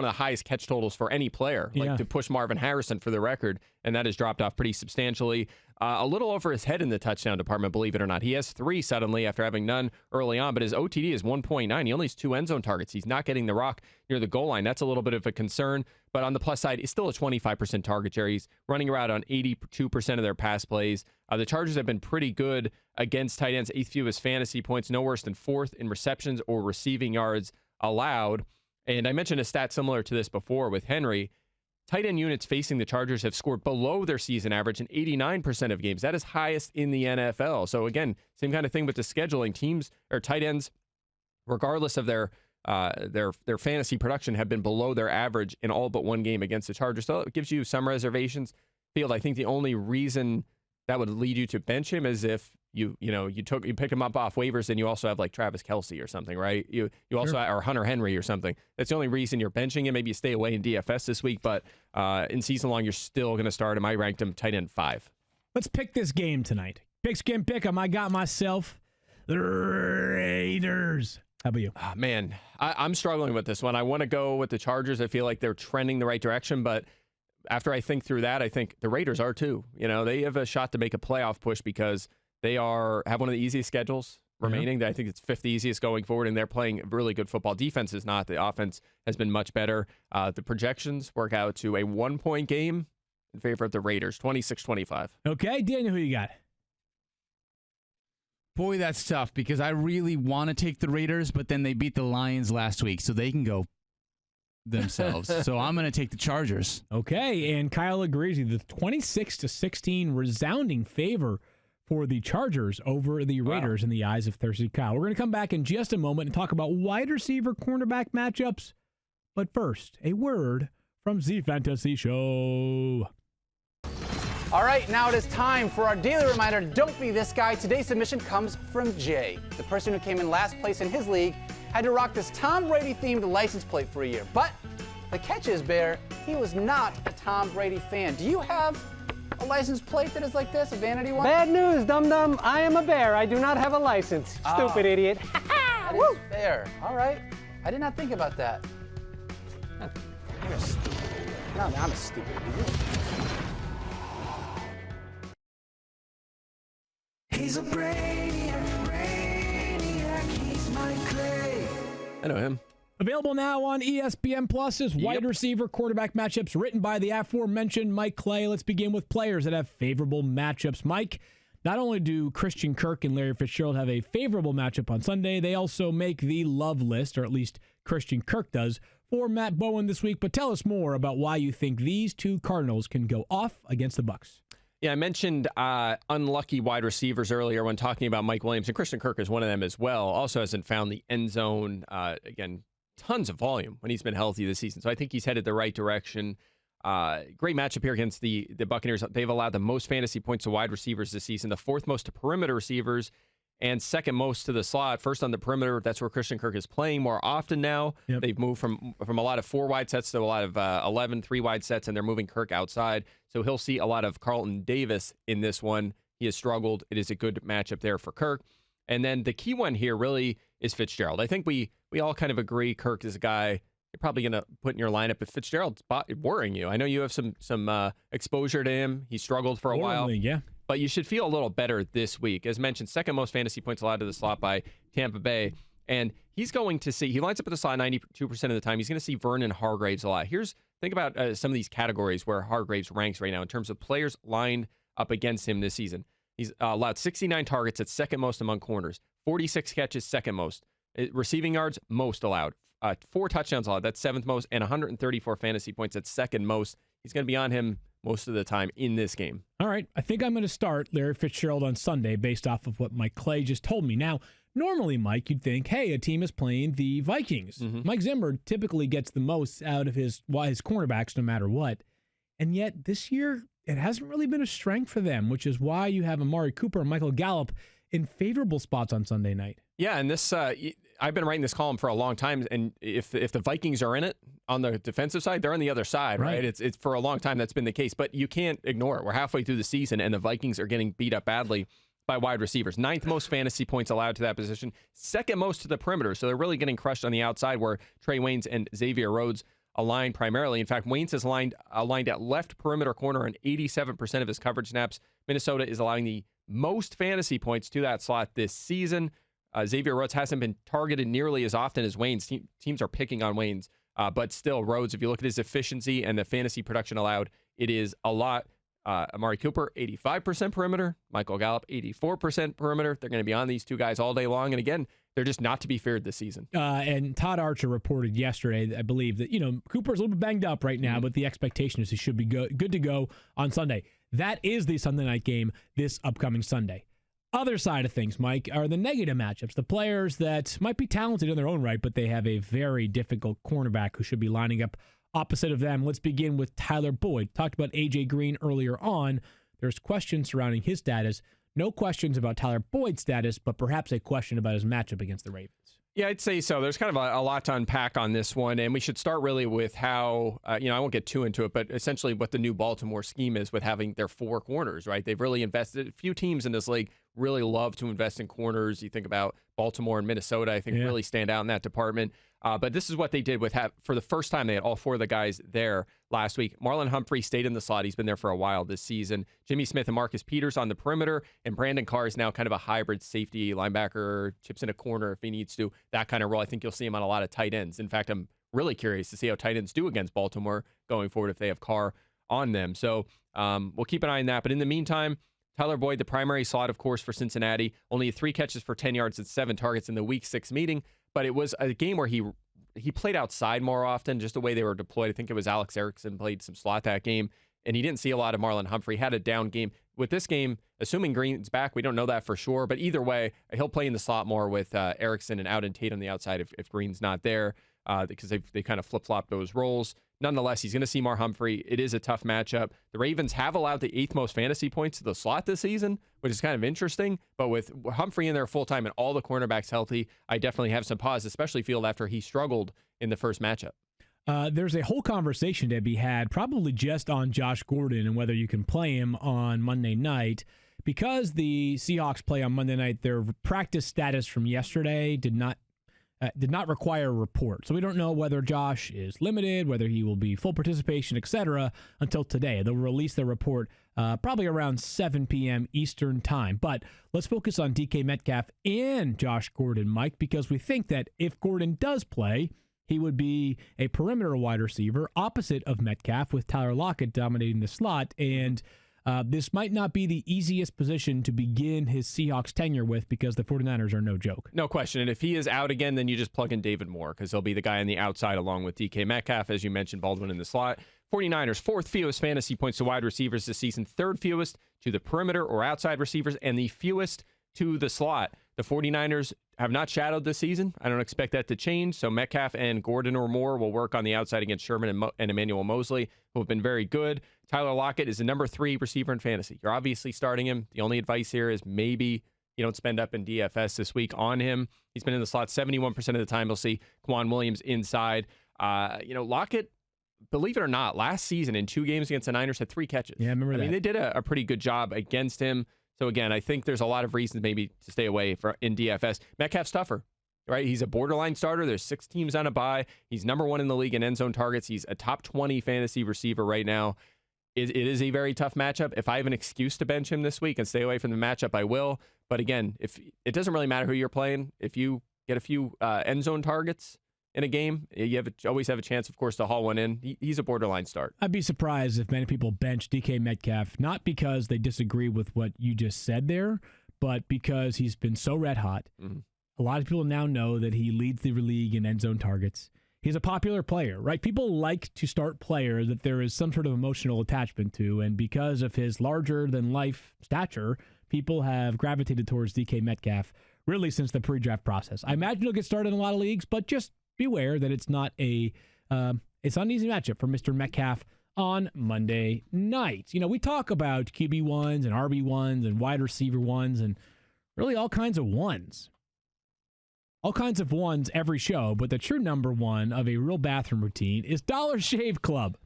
of the highest catch totals for any player, like to push Marvin Harrison for the record, and that has dropped off pretty substantially. A little over his head in the touchdown department, believe it or not. He has 3 suddenly after having none early on, but his OTD is 1.9. He only has 2 end zone targets. He's not getting the rock near the goal line. That's a little bit of a concern, but on the plus side, he's still a 25% target share. He's running around on 82% of their pass plays. The Chargers have been pretty good against tight ends, 8th fewest fantasy points, no worse than 4th in receptions or receiving yards allowed. And I mentioned a stat similar to this before with Henry. Tight end units facing the Chargers have scored below their season average in 89% of games. That is highest in the NFL. So again, same kind of thing with the scheduling. Teams or tight ends, regardless of their fantasy production, have been below their average in all but 1 game against the Chargers. So it gives you some reservations. Field, I think the only reason that would lead you to bench him is if you pick him up off waivers and you also have like Travis Kelce or something, right? You also or Hunter Henry or something. That's the only reason you're benching him. Maybe you stay away in DFS this week, but in season long, you're still going to start him. I ranked him tight end 5. Let's pick this game tonight. Pick 'em. I got myself the Raiders. How about you? Man, I'm struggling with this one. I want to go with the Chargers. I feel like they're trending the right direction, but after I think through that, I think the Raiders are too. They have a shot to make a playoff push because they have one of the easiest schedules remaining. I think it's 5th easiest going forward, and they're playing really good football. Defense is not. The offense has been much better. The projections work out to a 1-point game in favor of the Raiders, 26-25. Okay, Daniel, who you got? Boy, that's tough because I really want to take the Raiders, but then they beat the Lions last week, so they can go themselves. So I'm going to take the Chargers. Okay, and Kyle agrees with the 26-16 resounding favor for the Chargers over the Raiders in the eyes of Thirsty Kyle. We're going to come back in just a moment and talk about wide receiver cornerback matchups. But first, a word from Z Fantasy Show. All right, now it is time for our daily reminder, don't be this guy. Today's submission comes from Jay. The person who came in last place in his league had to rock this Tom Brady-themed license plate for a year. But the catch is, Bear, he was not a Tom Brady fan. Do you have a license plate that is like this, a vanity one? Bad news, dum-dum. I am a bear. I do not have a license. Stupid idiot. That is fair. All right. I did not think about that. You're stupid. No, I'm a stupid idiot. He's a brainiac, he's Mike Clay. I know him. Available now on ESPN Plus's wide receiver quarterback matchups written by the aforementioned Mike Clay. Let's begin with players that have favorable matchups. Mike, not only do Christian Kirk and Larry Fitzgerald have a favorable matchup on Sunday, they also make the love list, or at least Christian Kirk does, for Matt Bowen this week. But tell us more about why you think these 2 Cardinals can go off against the Bucs. Yeah, I mentioned unlucky wide receivers earlier when talking about Mike Williams, and Christian Kirk is one of them as well. Also hasn't found the end zone. Again, tons of volume when he's been healthy this season. So I think he's headed the right direction. Great matchup here against the Buccaneers. They've allowed the most fantasy points to wide receivers this season, the 4th most to perimeter receivers, and 2nd most to the slot. First on the perimeter, that's where Christian Kirk is playing more often now. Yep. They've moved from a lot of 4 wide sets to a lot of 11 3-wide sets, and they're moving Kirk outside. So he'll see a lot of Carlton Davis in this one. He has struggled. It is a good matchup there for Kirk. And then the key one here really is Fitzgerald. I think we all kind of agree Kirk is a guy you're probably going to put in your lineup if Fitzgerald's worrying you. I know you have some exposure to him. He struggled for a while. Yeah. But you should feel a little better this week. As mentioned, 2nd most fantasy points allowed to the slot by Tampa Bay. And he's going to see, he lines up at the slot 92% of the time. He's going to see Vernon Hargreaves a lot. Think about some of these categories where Hargreaves ranks right now in terms of players lined up against him this season. He's allowed 69 targets at 2nd most among corners, 46 catches, 2nd most. Receiving yards, most allowed. 4 touchdowns allowed. That's 7th most, and 134 fantasy points. That's 2nd most. He's going to be on him most of the time in this game. All right. I think I'm going to start Larry Fitzgerald on Sunday based off of what Mike Clay just told me. Now, normally, Mike, you'd think, hey, a team is playing the Vikings. Mike Zimmer typically gets the most out of his cornerbacks no matter what. And yet this year, it hasn't really been a strength for them, which is why you have Amari Cooper and Michael Gallup in favorable spots on Sunday night. Yeah, and this I've been writing this column for a long time, and if the Vikings are in it on the defensive side, they're on the other side, right? It's for a long time that's been the case, but you can't ignore it. We're halfway through the season, and the Vikings are getting beat up badly by wide receivers. 9th most fantasy points allowed to that position, 2nd most to the perimeter, so they're really getting crushed on the outside where Trey Waynes and Xavier Rhodes align primarily. In fact, Waynes is aligned at left perimeter corner on 87% of his coverage snaps. Minnesota is allowing the most fantasy points to that slot this season. Xavier Rhodes hasn't been targeted nearly as often as Waynes. Teams are picking on Waynes, but still, Rhodes, if you look at his efficiency and the fantasy production allowed, it is a lot. Amari Cooper, 85% perimeter. Michael Gallup, 84% perimeter. They're going to be on these two guys all day long. And again, they're just not to be feared this season. And Todd Archer reported yesterday, I believe, that Cooper's a little bit banged up right now, but the expectation is he should be good to go on Sunday. That is the Sunday night game this upcoming Sunday. Other side of things, Mike, are the negative matchups. The players that might be talented in their own right, but they have a very difficult cornerback who should be lining up opposite of them. Let's begin with Tyler Boyd. Talked about A.J. Green earlier on. There's questions surrounding his status. No questions about Tyler Boyd's status, but perhaps a question about his matchup against the Ravens. Yeah, I'd say so. There's kind of a lot to unpack on this one, and we should start really with how, I won't get too into it, but essentially what the new Baltimore scheme is with having their 4 corners, right? They've really invested. A few teams in this league really love to invest in corners. You think about Baltimore and Minnesota, I think really stand out in that department. But this is what they did for the first time. They had all 4 of the guys there last week. Marlon Humphrey stayed in the slot. He's been there for a while this season. Jimmy Smith and Marcus Peters on the perimeter. And Brandon Carr is now kind of a hybrid safety linebacker, chips in a corner if he needs to, that kind of role. I think you'll see him on a lot of tight ends. In fact, I'm really curious to see how tight ends do against Baltimore going forward if they have Carr on them. So we'll keep an eye on that. But in the meantime, Tyler Boyd, the primary slot, of course, for Cincinnati, only 3 catches for 10 yards and 7 targets in the Week 6 meeting. But it was a game where he played outside more often, just the way they were deployed. I think it was Alex Erickson played some slot that game, and he didn't see a lot of Marlon Humphrey. Had a down game. With this game, assuming Green's back, we don't know that for sure, but either way, he'll play in the slot more with Erickson and Out and Tate on the outside if Green's not there, because they kind of flip-flop those roles. Nonetheless, he's going to see more Humphrey. It is a tough matchup. The Ravens have allowed the 8th most fantasy points to the slot this season, which is kind of interesting. But with Humphrey in there full-time and all the cornerbacks healthy, I definitely have some pause, especially Field after he struggled in the first matchup. There's a whole conversation to be had, probably just on Josh Gordon and whether you can play him on Monday night. Because the Seahawks play on Monday night, their practice status from yesterday did not require a report. So we don't know whether Josh is limited, whether he will be full participation, etc. until today. They'll release their report probably around 7 p.m. Eastern time. But let's focus on DK Metcalf and Josh Gordon, Mike, because we think that if Gordon does play, he would be a perimeter wide receiver opposite of Metcalf with Tyler Lockett dominating the slot. And this might not be the easiest position to begin his Seahawks tenure with because the 49ers are no joke. No question. And if he is out again, then you just plug in David Moore because he'll be the guy on the outside along with DK Metcalf, as you mentioned, Baldwin in the slot. 49ers, 4th fewest fantasy points to wide receivers this season, 3rd fewest to the perimeter or outside receivers, and the fewest to the slot. The 49ers have not shadowed this season. I don't expect that to change. So Metcalf and Gordon or Moore will work on the outside against Sherman and Emmanuel Mosley, who have been very good. Tyler Lockett is the number 3 receiver in fantasy. You're obviously starting him. The only advice here is maybe you don't spend up in DFS this week on him. He's been in the slot 71% of the time. You'll see Quan Williams inside. Lockett, believe it or not, last season in 2 games against the Niners had 3 catches. Yeah, I remember that. I mean, they did a pretty good job against him. So again, I think there's a lot of reasons maybe to stay away in DFS. Metcalf's tougher, right? He's a borderline starter. There's 6 teams on a bye. He's number 1 in the league in end zone targets. He's a top 20 fantasy receiver right now. It is a very tough matchup. If I have an excuse to bench him this week and stay away from the matchup, I will. But again, if it doesn't really matter who you're playing, if you get a few end zone targets in a game, you always have a chance, of course, to haul one in. He's a borderline start. I'd be surprised if many people bench DK Metcalf, not because they disagree with what you just said there, but because he's been so red hot. A lot of people now know that he leads the league in end zone targets. He's a popular player, right? People like to start players that there is some sort of emotional attachment to, and because of his larger-than-life stature, people have gravitated towards DK Metcalf really since the pre-draft process. I imagine he'll get started in a lot of leagues, but just beware that it's not an easy matchup for Mr. Metcalf on Monday night. We talk about QB1s and RB1s and wide receiver ones and really all kinds of ones. All kinds of ones every show, but the true number one of a real bathroom routine is Dollar Shave Club.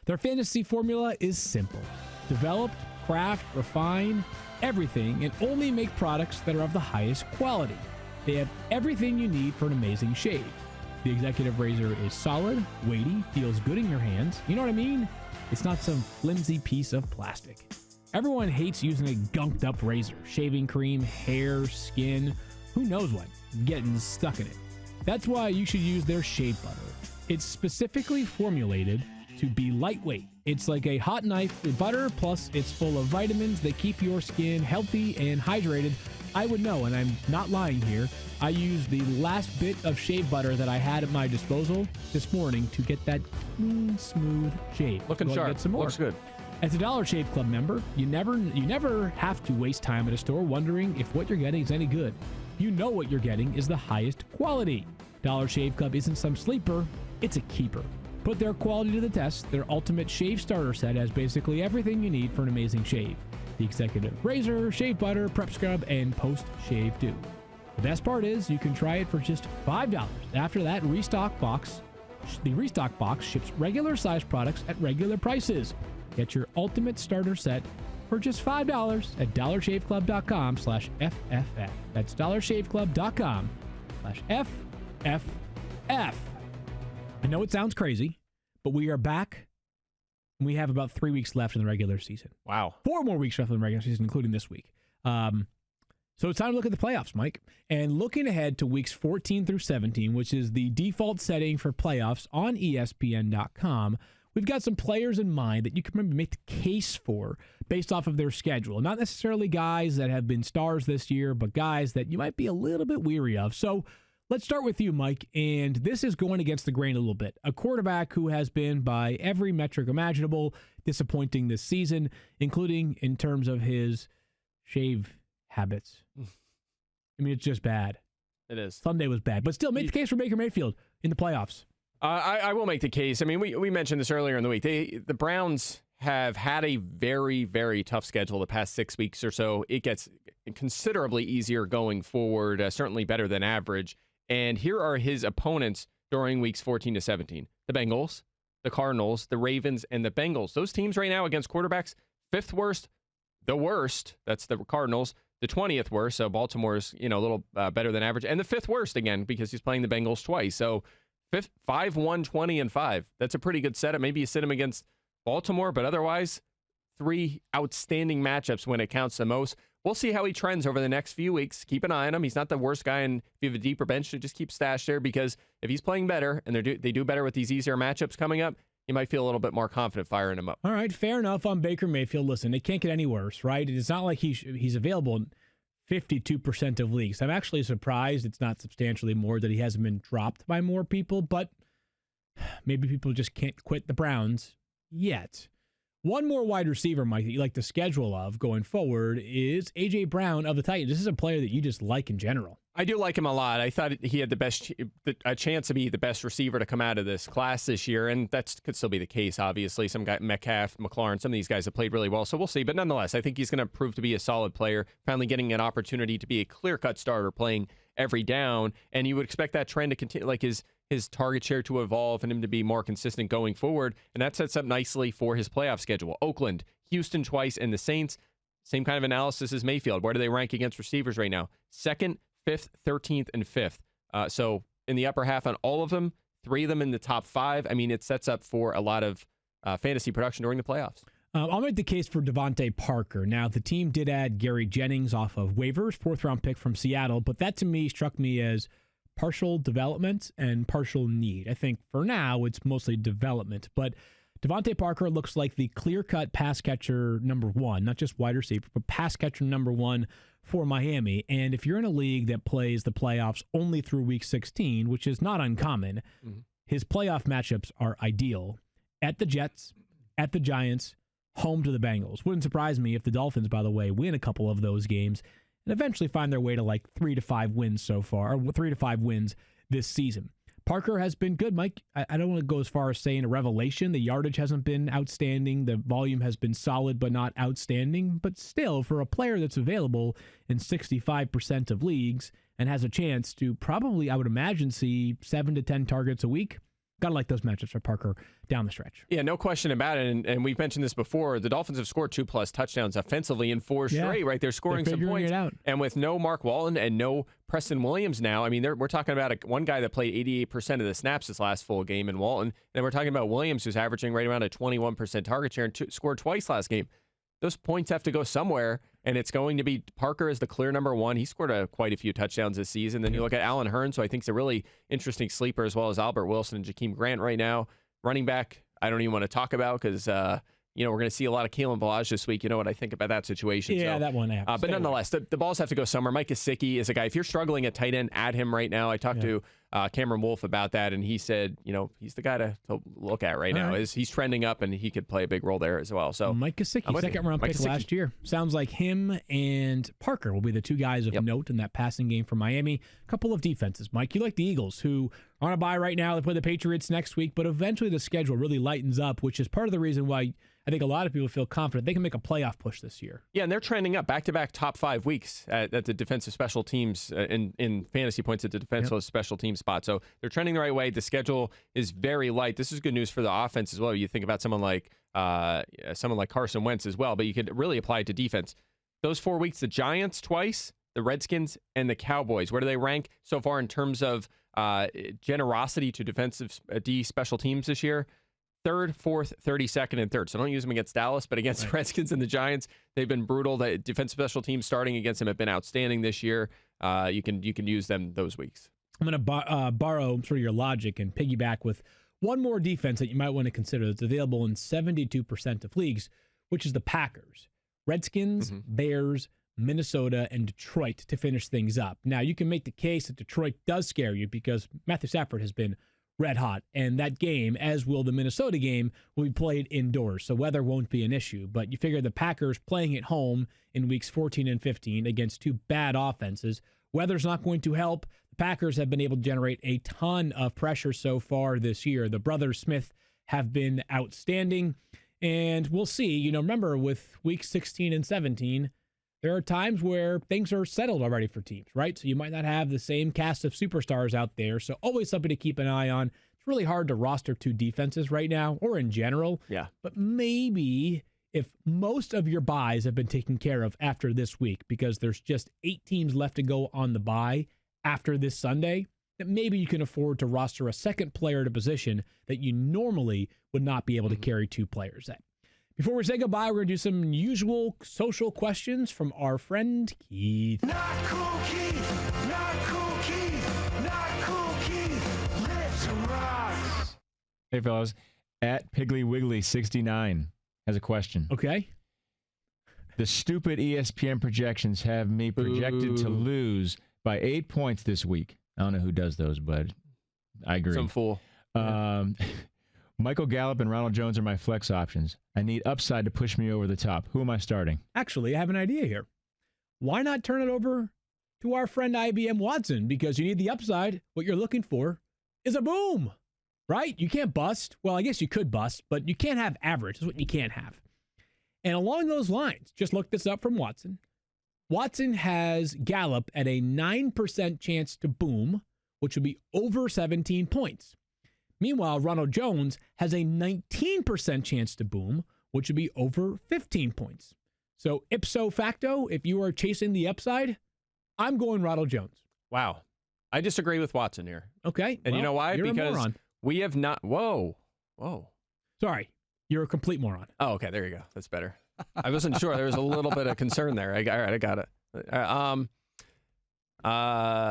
Their fantasy formula is simple. Develop, craft, refine, everything, and only make products that are of the highest quality. They have everything you need for an amazing shave. The executive razor is solid, weighty, feels good in your hands. You know what I mean? It's not some flimsy piece of plastic. Everyone hates using a gunked up razor. Shaving cream, hair, skin, who knows what, getting stuck in it. That's why you should use their shave butter. It's specifically formulated to be lightweight. It's like a hot knife with butter, plus it's full of vitamins that keep your skin healthy and hydrated. I would know, and I'm not lying here. I used the last bit of shave butter that I had at my disposal this morning to get that clean, smooth shave. Looking Go sharp. Get some more. Looks good. As a Dollar Shave Club member, you never have to waste time at a store wondering if what you're getting is any good. You know what you're getting is the highest quality. Dollar Shave Club isn't some sleeper, it's a keeper. Put their quality to the test. Their ultimate shave starter set has basically everything you need for an amazing shave. The executive razor, shave butter, prep scrub, and post-shave dew. The best part is you can try it for just $5. After that, the restock box ships regular size products at regular prices. Get your ultimate starter set for just $5 at dollarshaveclub.com/FFF. That's dollarshaveclub.com/FFF. I know it sounds crazy, but we are back. And we have about 3 weeks left in the regular season. Wow. 4 more weeks left in the regular season, including this week. So it's time to look at the playoffs, Mike. And looking ahead to weeks 14 through 17, which is the default setting for playoffs on ESPN.com, we've got some players in mind that you can maybe make the case for based off of their schedule. Not necessarily guys that have been stars this year, but guys that you might be a little bit weary of. So let's start with you, Mike. And this is going against the grain a little bit. A quarterback who has been, by every metric imaginable, disappointing this season, including in terms of his shave habits. I mean, it's just bad. It is. Sunday was bad. But still, make the case for Baker Mayfield in the playoffs. I will make the case. I mean, we mentioned this earlier in the week. The Browns have had a very, very tough schedule the past 6 weeks or so. It gets considerably easier going forward, certainly better than average. And here are his opponents during weeks 14 to 17. The Bengals, the Cardinals, the Ravens, and the Bengals. Those teams right now against quarterbacks, 5th worst, the worst, that's the Cardinals, the 20th worst, so Baltimore's a little better than average, and the 5th worst again because he's playing the Bengals twice. So 5-1, 20, and 5. That's a pretty good setup. Maybe you sit him against Baltimore, but otherwise, 3 outstanding matchups when it counts the most. We'll see how he trends over the next few weeks. Keep an eye on him. He's not the worst guy, and if you have a deeper bench, to just keep stashed there, because if he's playing better and they do better with these easier matchups coming up, you might feel a little bit more confident firing him up. All right, fair enough on Baker Mayfield. Listen, it can't get any worse, right? It's not like he's available in 52% of leagues. I'm actually surprised it's not substantially more, that he hasn't been dropped by more people, but maybe people just can't quit the Browns yet. One more wide receiver, Mike, that you like the schedule of going forward is A.J. Brown of the Titans. This is a player that you just like in general. I do like him a lot. I thought he had a chance to be the best receiver to come out of this class this year, and that could still be the case, obviously. Some guy, Metcalf, McLaurin, some of these guys have played really well, so we'll see. But nonetheless, I think he's going to prove to be a solid player, finally getting an opportunity to be a clear-cut starter, playing every down, and you would expect that trend to continue, like his target share to evolve and him to be more consistent going forward, and that sets up nicely for his playoff schedule. Oakland, Houston twice, and the Saints. Same kind of analysis as Mayfield. Where do they rank against receivers right now? 2nd, 5th, 13th, and 5th. So in the upper half on all of them, 3 of them in the top 5. I mean, it sets up for a lot of fantasy production during the playoffs. I'll make the case for DeVante Parker. Now, the team did add Gary Jennings off of waivers, 4th-round pick from Seattle, but that to me struck me as partial development and partial need. I think for now it's mostly development, but DeVante Parker looks like the clear-cut pass catcher number 1, not just wide receiver, but pass catcher number 1 for Miami. And if you're in a league that plays the playoffs only through week 16, which is not uncommon, his playoff matchups are ideal. At the Jets, at the Giants, home to the Bengals. Wouldn't surprise me if the Dolphins, by the way, win a couple of those games and eventually find their way to like 3 to 5 wins so far, or 3 to 5 wins this season. Parker has been good, Mike. I don't want to go as far as saying a revelation. The yardage hasn't been outstanding. The volume has been solid, but not outstanding. But still, for a player that's available in 65% of leagues and has a chance to probably, I would imagine, see 7 to 10 targets a week, gotta like those matchups for Parker down the stretch. Yeah, no question about it. And we've mentioned this before. The Dolphins have scored 2+ touchdowns offensively in 4 straight, right? They're scoring some points. It out. And with no Mark Walton and no Preston Williams now, I mean, we're talking about one guy that played 88% of the snaps this last full game in Walton. Then we're talking about Williams, who's averaging right around a 21% target share and scored twice last game. Those points have to go somewhere, and it's going to be Parker as the clear number one. He scored quite a few touchdowns this season. Then you look at Allen Hurns, who I think is a really interesting sleeper, as well as Albert Wilson and Jakeem Grant right now. Running back, I don't even want to talk about because, we're going to see a lot of Kalen Ballage this week. You know what I think about that situation. Yeah, that one. But nonetheless, the balls have to go somewhere. Mike Gesicki is a guy, if you're struggling at tight end, add him right now. I talked to Cameron Wolfe about that, and he said, he's the guy to look at right now. He's trending up, and he could play a big role there as well. So Mike Gesicki, second-round pick last year. Sounds like him and Parker will be the two guys of note in that passing game for Miami. A couple of defenses. Mike, you like the Eagles, who are on a bye right now. They play the Patriots next week, but eventually the schedule really lightens up, which is part of the reason why I think a lot of people feel confident they can make a playoff push this year. Yeah, and they're trending up back-to-back top 5 weeks at the defensive special teams in fantasy points at the defensive special team spot. So they're trending the right way. The schedule is very light. This is good news for the offense as well. You think about someone like Carson Wentz as well, but you could really apply it to defense. Those 4 weeks, the Giants twice, the Redskins, and the Cowboys. Where do they rank so far in terms of generosity to defensive D special teams this year? 3rd, 4th, 32nd, and 3rd. So don't use them against Dallas, but against the Redskins and the Giants, they've been brutal. The defensive special teams starting against them have been outstanding this year. You can use them those weeks. I'm going to borrow sort of your logic and piggyback with one more defense that you might want to consider that's available in 72% of leagues, which is the Packers. Redskins, Bears, Minnesota, and Detroit to finish things up. Now, you can make the case that Detroit does scare you because Matthew Stafford has been red hot, and that game, as will the Minnesota game, will be played indoors, so weather won't be an issue. But you figure the Packers playing at home in weeks 14 and 15 against two bad offenses, weather's not going to help. The Packers have been able to generate a ton of pressure so far this year. The brothers Smith have been outstanding, and we'll see. Remember, with weeks 16 and 17, there are times where things are settled already for teams, right? So you might not have the same cast of superstars out there. So always something to keep an eye on. It's really hard to roster two defenses right now or in general. Yeah. But maybe if most of your buys have been taken care of after this week, because there's just 8 teams left to go on the bye after this Sunday, that maybe you can afford to roster a second player at a position that you normally would not be able to carry 2 players at. Before we say goodbye, we're going to do some usual social questions from our friend Keith. Not cool Keith, not cool Keith, not cool Keith, lips and rocks. Hey, fellas. At Piggly Wiggly 69 has a question. Okay. The stupid ESPN projections have me projected to lose by 8 points this week. I don't know who does those, but I agree. Some fool. Michael Gallup and Ronald Jones are my flex options. I need upside to push me over the top. Who am I starting? Actually, I have an idea here. Why not turn it over to our friend IBM Watson? Because you need the upside. What you're looking for is a boom, right? You can't bust. Well, I guess you could bust, but you can't have average. That's what you can't have. And along those lines, just look this up from Watson. Watson has Gallup at a 9% chance to boom, which would be over 17 points. Meanwhile, Ronald Jones has a 19% chance to boom, which would be over 15 points. So ipso facto, if you are chasing the upside, I'm going Ronald Jones. Wow. I disagree with Watson here. Okay. And you know why? You're Because a moron. we have not... Whoa. Sorry. You're a complete moron. Oh, okay. There you go. That's better. I wasn't sure. There was a little bit of concern there. All right, I got it.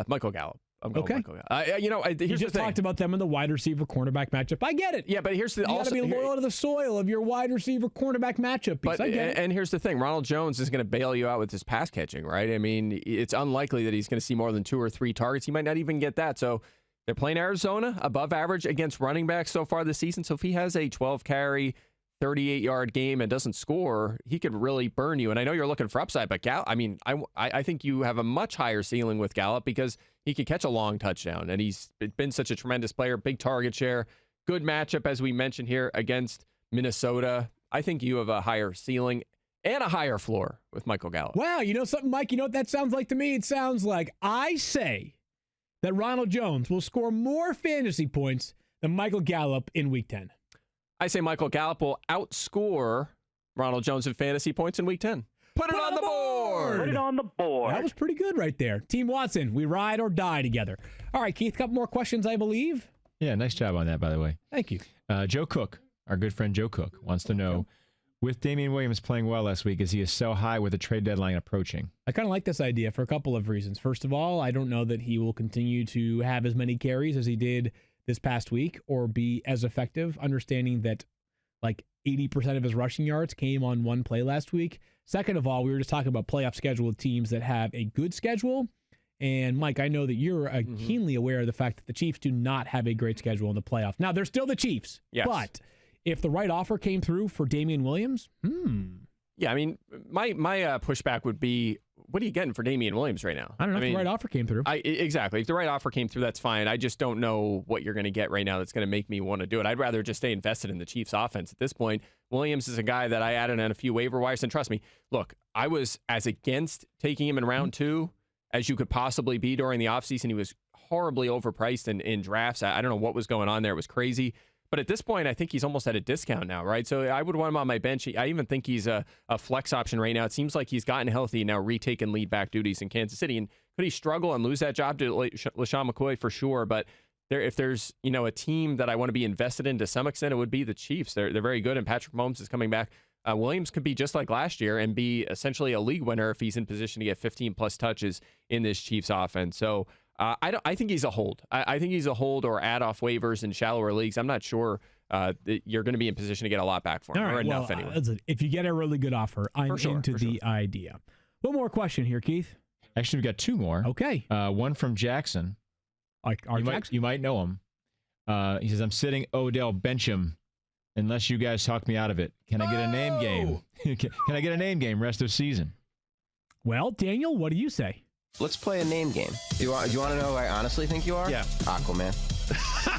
Michael Gallup. I'm going Okay. Michael Gallup. You Here's just the thing. talked about them in the wide receiver cornerback matchup. I get it. Yeah, but here's the You got to also be loyal to the soil of your wide receiver cornerback matchup. But I get it. and here's the thing: Ronald Jones is going to bail you out with his pass catching, right? I mean, it's unlikely that he's going to see more than 2 or 3 targets. He might not even get that. So they're playing Arizona, above average against running backs so far this season. So if he has a 12-carry, 38-yard game and doesn't score, he could really burn you. And I know you're looking for upside, but Gallup, I think you have a much higher ceiling with Gallup because he could catch a long touchdown, and he's been such a tremendous player, big target share, good matchup, as we mentioned here, against Minnesota. I think you have a higher ceiling and a higher floor with Michael Gallup. Wow, you know something, Mike? You know what that sounds like to me? It sounds like I say that Ronald Jones will score more fantasy points than Michael Gallup in Week 10. I say Michael Gallup will outscore Ronald Jones in fantasy points in Week 10. Put it on the board! Put it on the board. That was pretty good right there. Team Watson, we ride or die together. All right, Keith, a couple more questions, I believe. Yeah, nice job on that, by the way. Thank you. Joe Cook, our good friend Joe Cook, wants to know, with Damian Williams playing well last week, is he a sell high with the trade deadline approaching? I kind of like this idea for a couple of reasons. First of all, I don't know that he will continue to have as many carries as he did this past week or be as effective, understanding that like 80% of his rushing yards came on one play last week. Second of all, we were just talking about playoff schedule with teams that have a good schedule. And Mike, I know that you're keenly aware of the fact that the Chiefs do not have a great schedule in the playoffs. Now, they're still the Chiefs. Yes. But if the right offer came through for Damian Williams, Yeah, I mean, my pushback would be, what are you getting for Damian Williams right now? I don't know if the right offer came through. Exactly. If the right offer came through, that's fine. I just don't know what you're going to get right now that's going to make me want to do it. I'd rather just stay invested in the Chiefs offense at this point. Williams is a guy that I added on a few waiver wires, and trust me, look, I was as against taking him in round 2 as you could possibly be during the offseason. He was horribly overpriced in drafts. I don't know what was going on there. It was crazy. But at this point, I think he's almost at a discount now, right? So I would want him on my bench. I even think he's a flex option right now. It seems like he's gotten healthy, now retaken lead back duties in Kansas City. And could he struggle and lose that job to LaShawn McCoy? For sure. But if there's a team that I want to be invested in to some extent, it would be the Chiefs. They're very good, and Patrick Mahomes is coming back. Williams could be just like last year and be essentially a league winner if he's in position to get 15-plus touches in this Chiefs offense. So I think he's a hold. I think he's a hold or add off waivers in shallower leagues. I'm not sure that you're going to be in position to get a lot back for him, or enough anyway. Listen, if you get a really good offer, I'm into the idea. One more question here, Keith. Actually, we've got 2 more. Okay. One from Jackson. Jackson? You might know him. He says, I'm sitting Odell Bencham unless you guys talk me out of it. Can I get a name game? Can I get a name game rest of season? Well, Daniel, what do you say? Let's play a name game. You want to know who I honestly think you are? Yeah. Aquaman.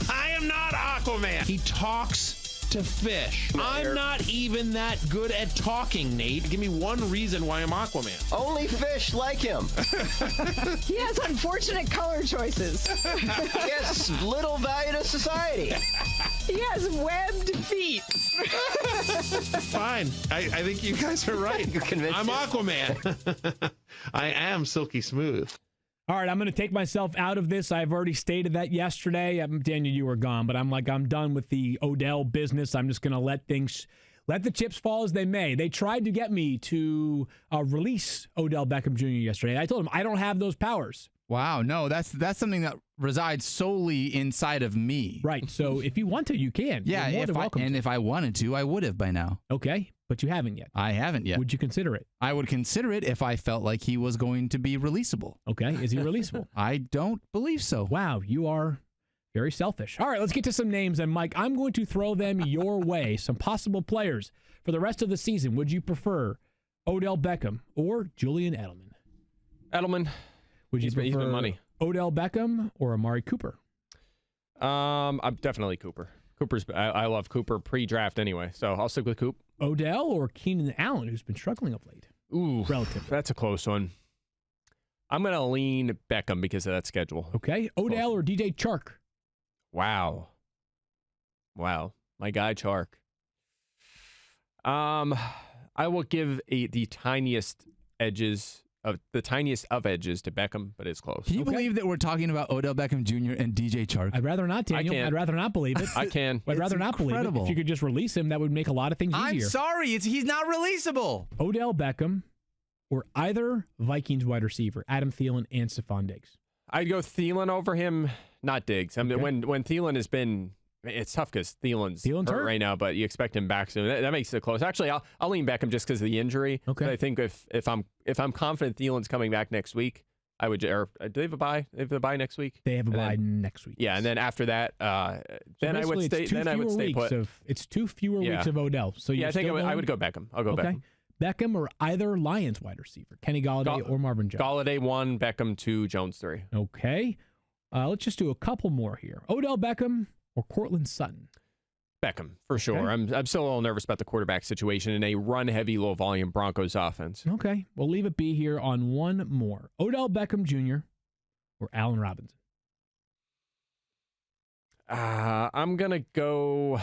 I am not Aquaman. He talks to fish. I'm not even that good at talking, Nate. Give me one reason why I'm Aquaman. Only fish like him. He has unfortunate color choices. He has little value to society. He has webbed feet. Fine. I think you guys are right. You're convinced. I'm Aquaman. I am silky smooth. All right, I'm going to take myself out of this. I've already stated that yesterday. Daniel, you were gone, but I'm done with the Odell business. I'm just going to let the chips fall as they may. They tried to get me to release Odell Beckham Jr. yesterday. I told him I don't have those powers. Wow, no, that's something that resides solely inside of me. Right. So if you want to, you can. Yeah, if I wanted to, I would have by now. Okay, but you haven't yet. I haven't yet. Would you consider it? I would consider it if I felt like he was going to be releasable. Okay, is he releasable? I don't believe so. Wow, you are very selfish. All right, let's get to some names. And Mike, I'm going to throw them your way. Some possible players for the rest of the season. Would you prefer Odell Beckham or Julian Edelman? Edelman. Would you prefer he's been money. Odell Beckham or Amari Cooper? I'm definitely Cooper. I love Cooper pre-draft anyway, so I'll stick with Coop. Odell or Keenan Allen, who's been struggling of late? Ooh, relatively. That's a close one. I'm going to lean Beckham because of that schedule. Okay. Odell or DJ Chark? Wow. My guy Chark. I will give the tiniest of edges to Beckham, but it's close. Can you believe that we're talking about Odell Beckham Jr. and DJ Chark? I'd rather not, Daniel. I'd rather not believe it. I can. I'd rather not believe it. If you could just release him, that would make a lot of things easier. I'm sorry. He's not releasable. Odell Beckham or either Vikings wide receiver, Adam Thielen and Stephon Diggs? I'd go Thielen over him, not Diggs. I mean, Okay. when Thielen has been, it's tough because Thielen's hurt right now, but you expect him back soon. That makes it close. Actually, I'll lean Beckham just because of the injury. Okay. But I think if I'm confident Thielen's coming back next week, I would. Or do they have a bye? They have a bye next week. They have a bye next week. Yeah, and then after that, then I would stay. Then I would stay put. It's 2 fewer weeks of Odell. So yeah, I think I would go Beckham. I'll go Beckham. Beckham or either Lions wide receiver, Kenny Golladay or Marvin Jones. Golladay 1, Beckham 2, Jones 3. Okay. Let's just do a couple more here. Odell Beckham or Cortland Sutton? Beckham, for sure. Okay. I'm still a little nervous about the quarterback situation in a run-heavy, low-volume Broncos offense. Okay. We'll leave it be here on one more. Odell Beckham Jr. or Allen Robinson? I'm going to go...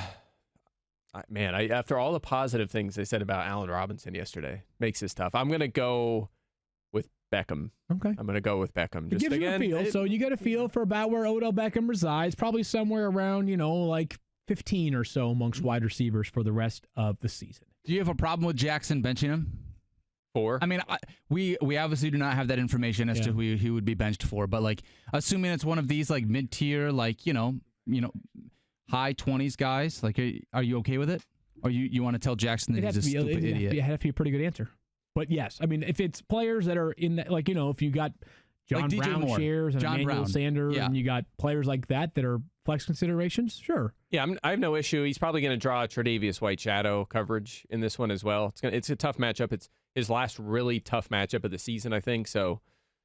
Man, after all the positive things they said about Allen Robinson yesterday, makes this tough. I'm going to go with Beckham. Okay. I'm going to go with Beckham. It gives you a feel. So you get a feel for about where Odell Beckham resides, probably somewhere around, like 15 or so amongst wide receivers for the rest of the season. Do you have a problem with Jackson benching him? 4? I mean, we obviously do not have that information as to who he would be benched for, but like assuming it's one of these like mid-tier, like, high 20s guys, like are you okay with it? Or you want to tell Jackson that he's a stupid idiot? It'd have to be a pretty good answer. But yes, I mean, if it's players that are in that, like, if you got John like Brown Moore, shares and John Emmanuel Brown. Sanders, and you got players like that are flex considerations, sure. Yeah, I have no issue. He's probably going to draw Tre'Davious White shadow coverage in this one as well. It's a tough matchup. It's his last really tough matchup of the season, I think. So,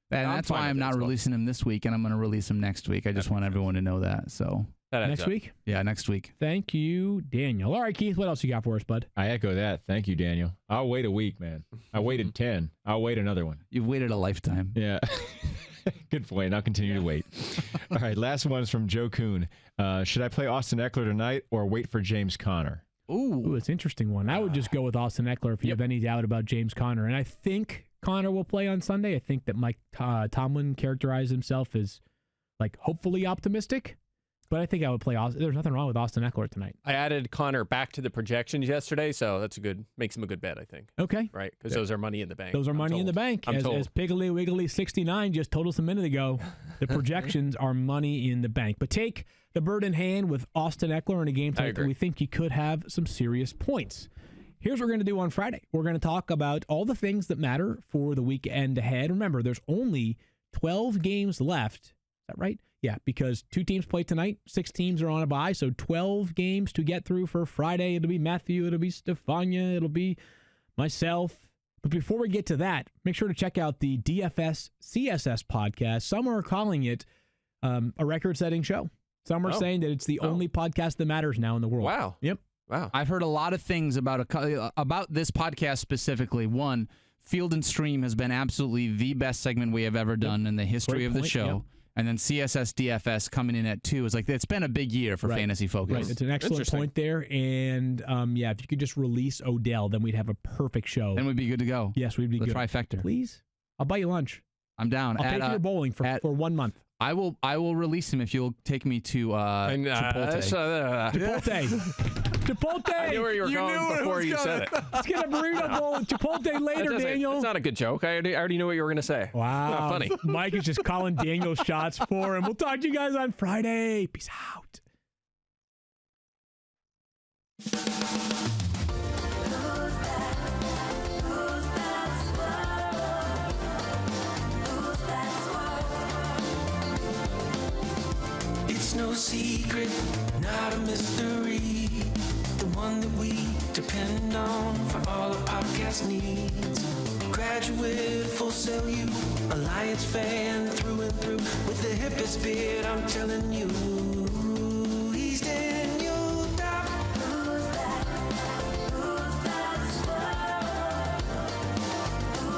and that's why I'm not releasing him this week, and I'm going to release him next week. I just want everyone to know that. So next week? Yeah, next week. Thank you, Daniel. All right, Keith, what else you got for us, bud? I echo that. Thank you, Daniel. I'll wait a week, man. I waited 10. I'll wait another one. You've waited a lifetime. Yeah. Good point. I'll continue to wait. All right, last one is from Joe Kuhn. Should I play Austin Ekeler tonight or wait for James Conner? Ooh, it's an interesting one. I would just go with Austin Ekeler if you have any doubt about James Conner. And I think Conner will play on Sunday. I think that Mike Tomlin characterized himself as, like, hopefully optimistic. But I think I would play Austin. There's nothing wrong with Austin Ekeler tonight. I added Connor back to the projections yesterday, so that's makes him a good bet, I think. Okay. Right? Because those are money in the bank. Those are money in the bank. As Piggly Wiggly 69 just told us a minute ago, the projections are money in the bank. But take the bird in hand with Austin Ekeler in a game tonight that we think he could have some serious points. Here's what we're going to do on Friday. We're going to talk about all the things that matter for the weekend ahead. Remember, there's only 12 games left. Is that right? Yeah, because 2 teams play tonight, 6 teams are on a bye, so 12 games to get through for Friday. It'll be Matthew, it'll be Stefania, it'll be myself. But before we get to that, make sure to check out the DFS CSS podcast. Some are calling it a record-setting show. Some are saying that it's the only podcast that matters now in the world. Wow. Yep. Wow. I've heard a lot of things about this podcast specifically. One, Field and Stream has been absolutely the best segment we have ever done in the history of the show. Yep. And then CSS DFS coming in at 2 is like, it's been a big year for Fantasy Focus. Right, it's an excellent point there. And if you could just release Odell, then we'd have a perfect show. Then we'd be good to go. Yes, we'd be good. The trifecta. Please, I'll buy you lunch. I'm down. I'll pay for your bowling for 1 month. I will release him if you'll take me to Chipotle. Chipotle. I knew where you were going before you said it. Let's get a burrito bowl at Chipotle later, Daniel. It's not a good joke. I already knew what you were going to say. Wow. It's not funny. Mike is just calling Daniel shots for him. We'll talk to you guys on Friday. Peace out. It's no secret, not a mystery. The one that we depend on for all our podcast needs. Graduate, full sell you, Alliance fan through and through. With the hippest beard, I'm telling you.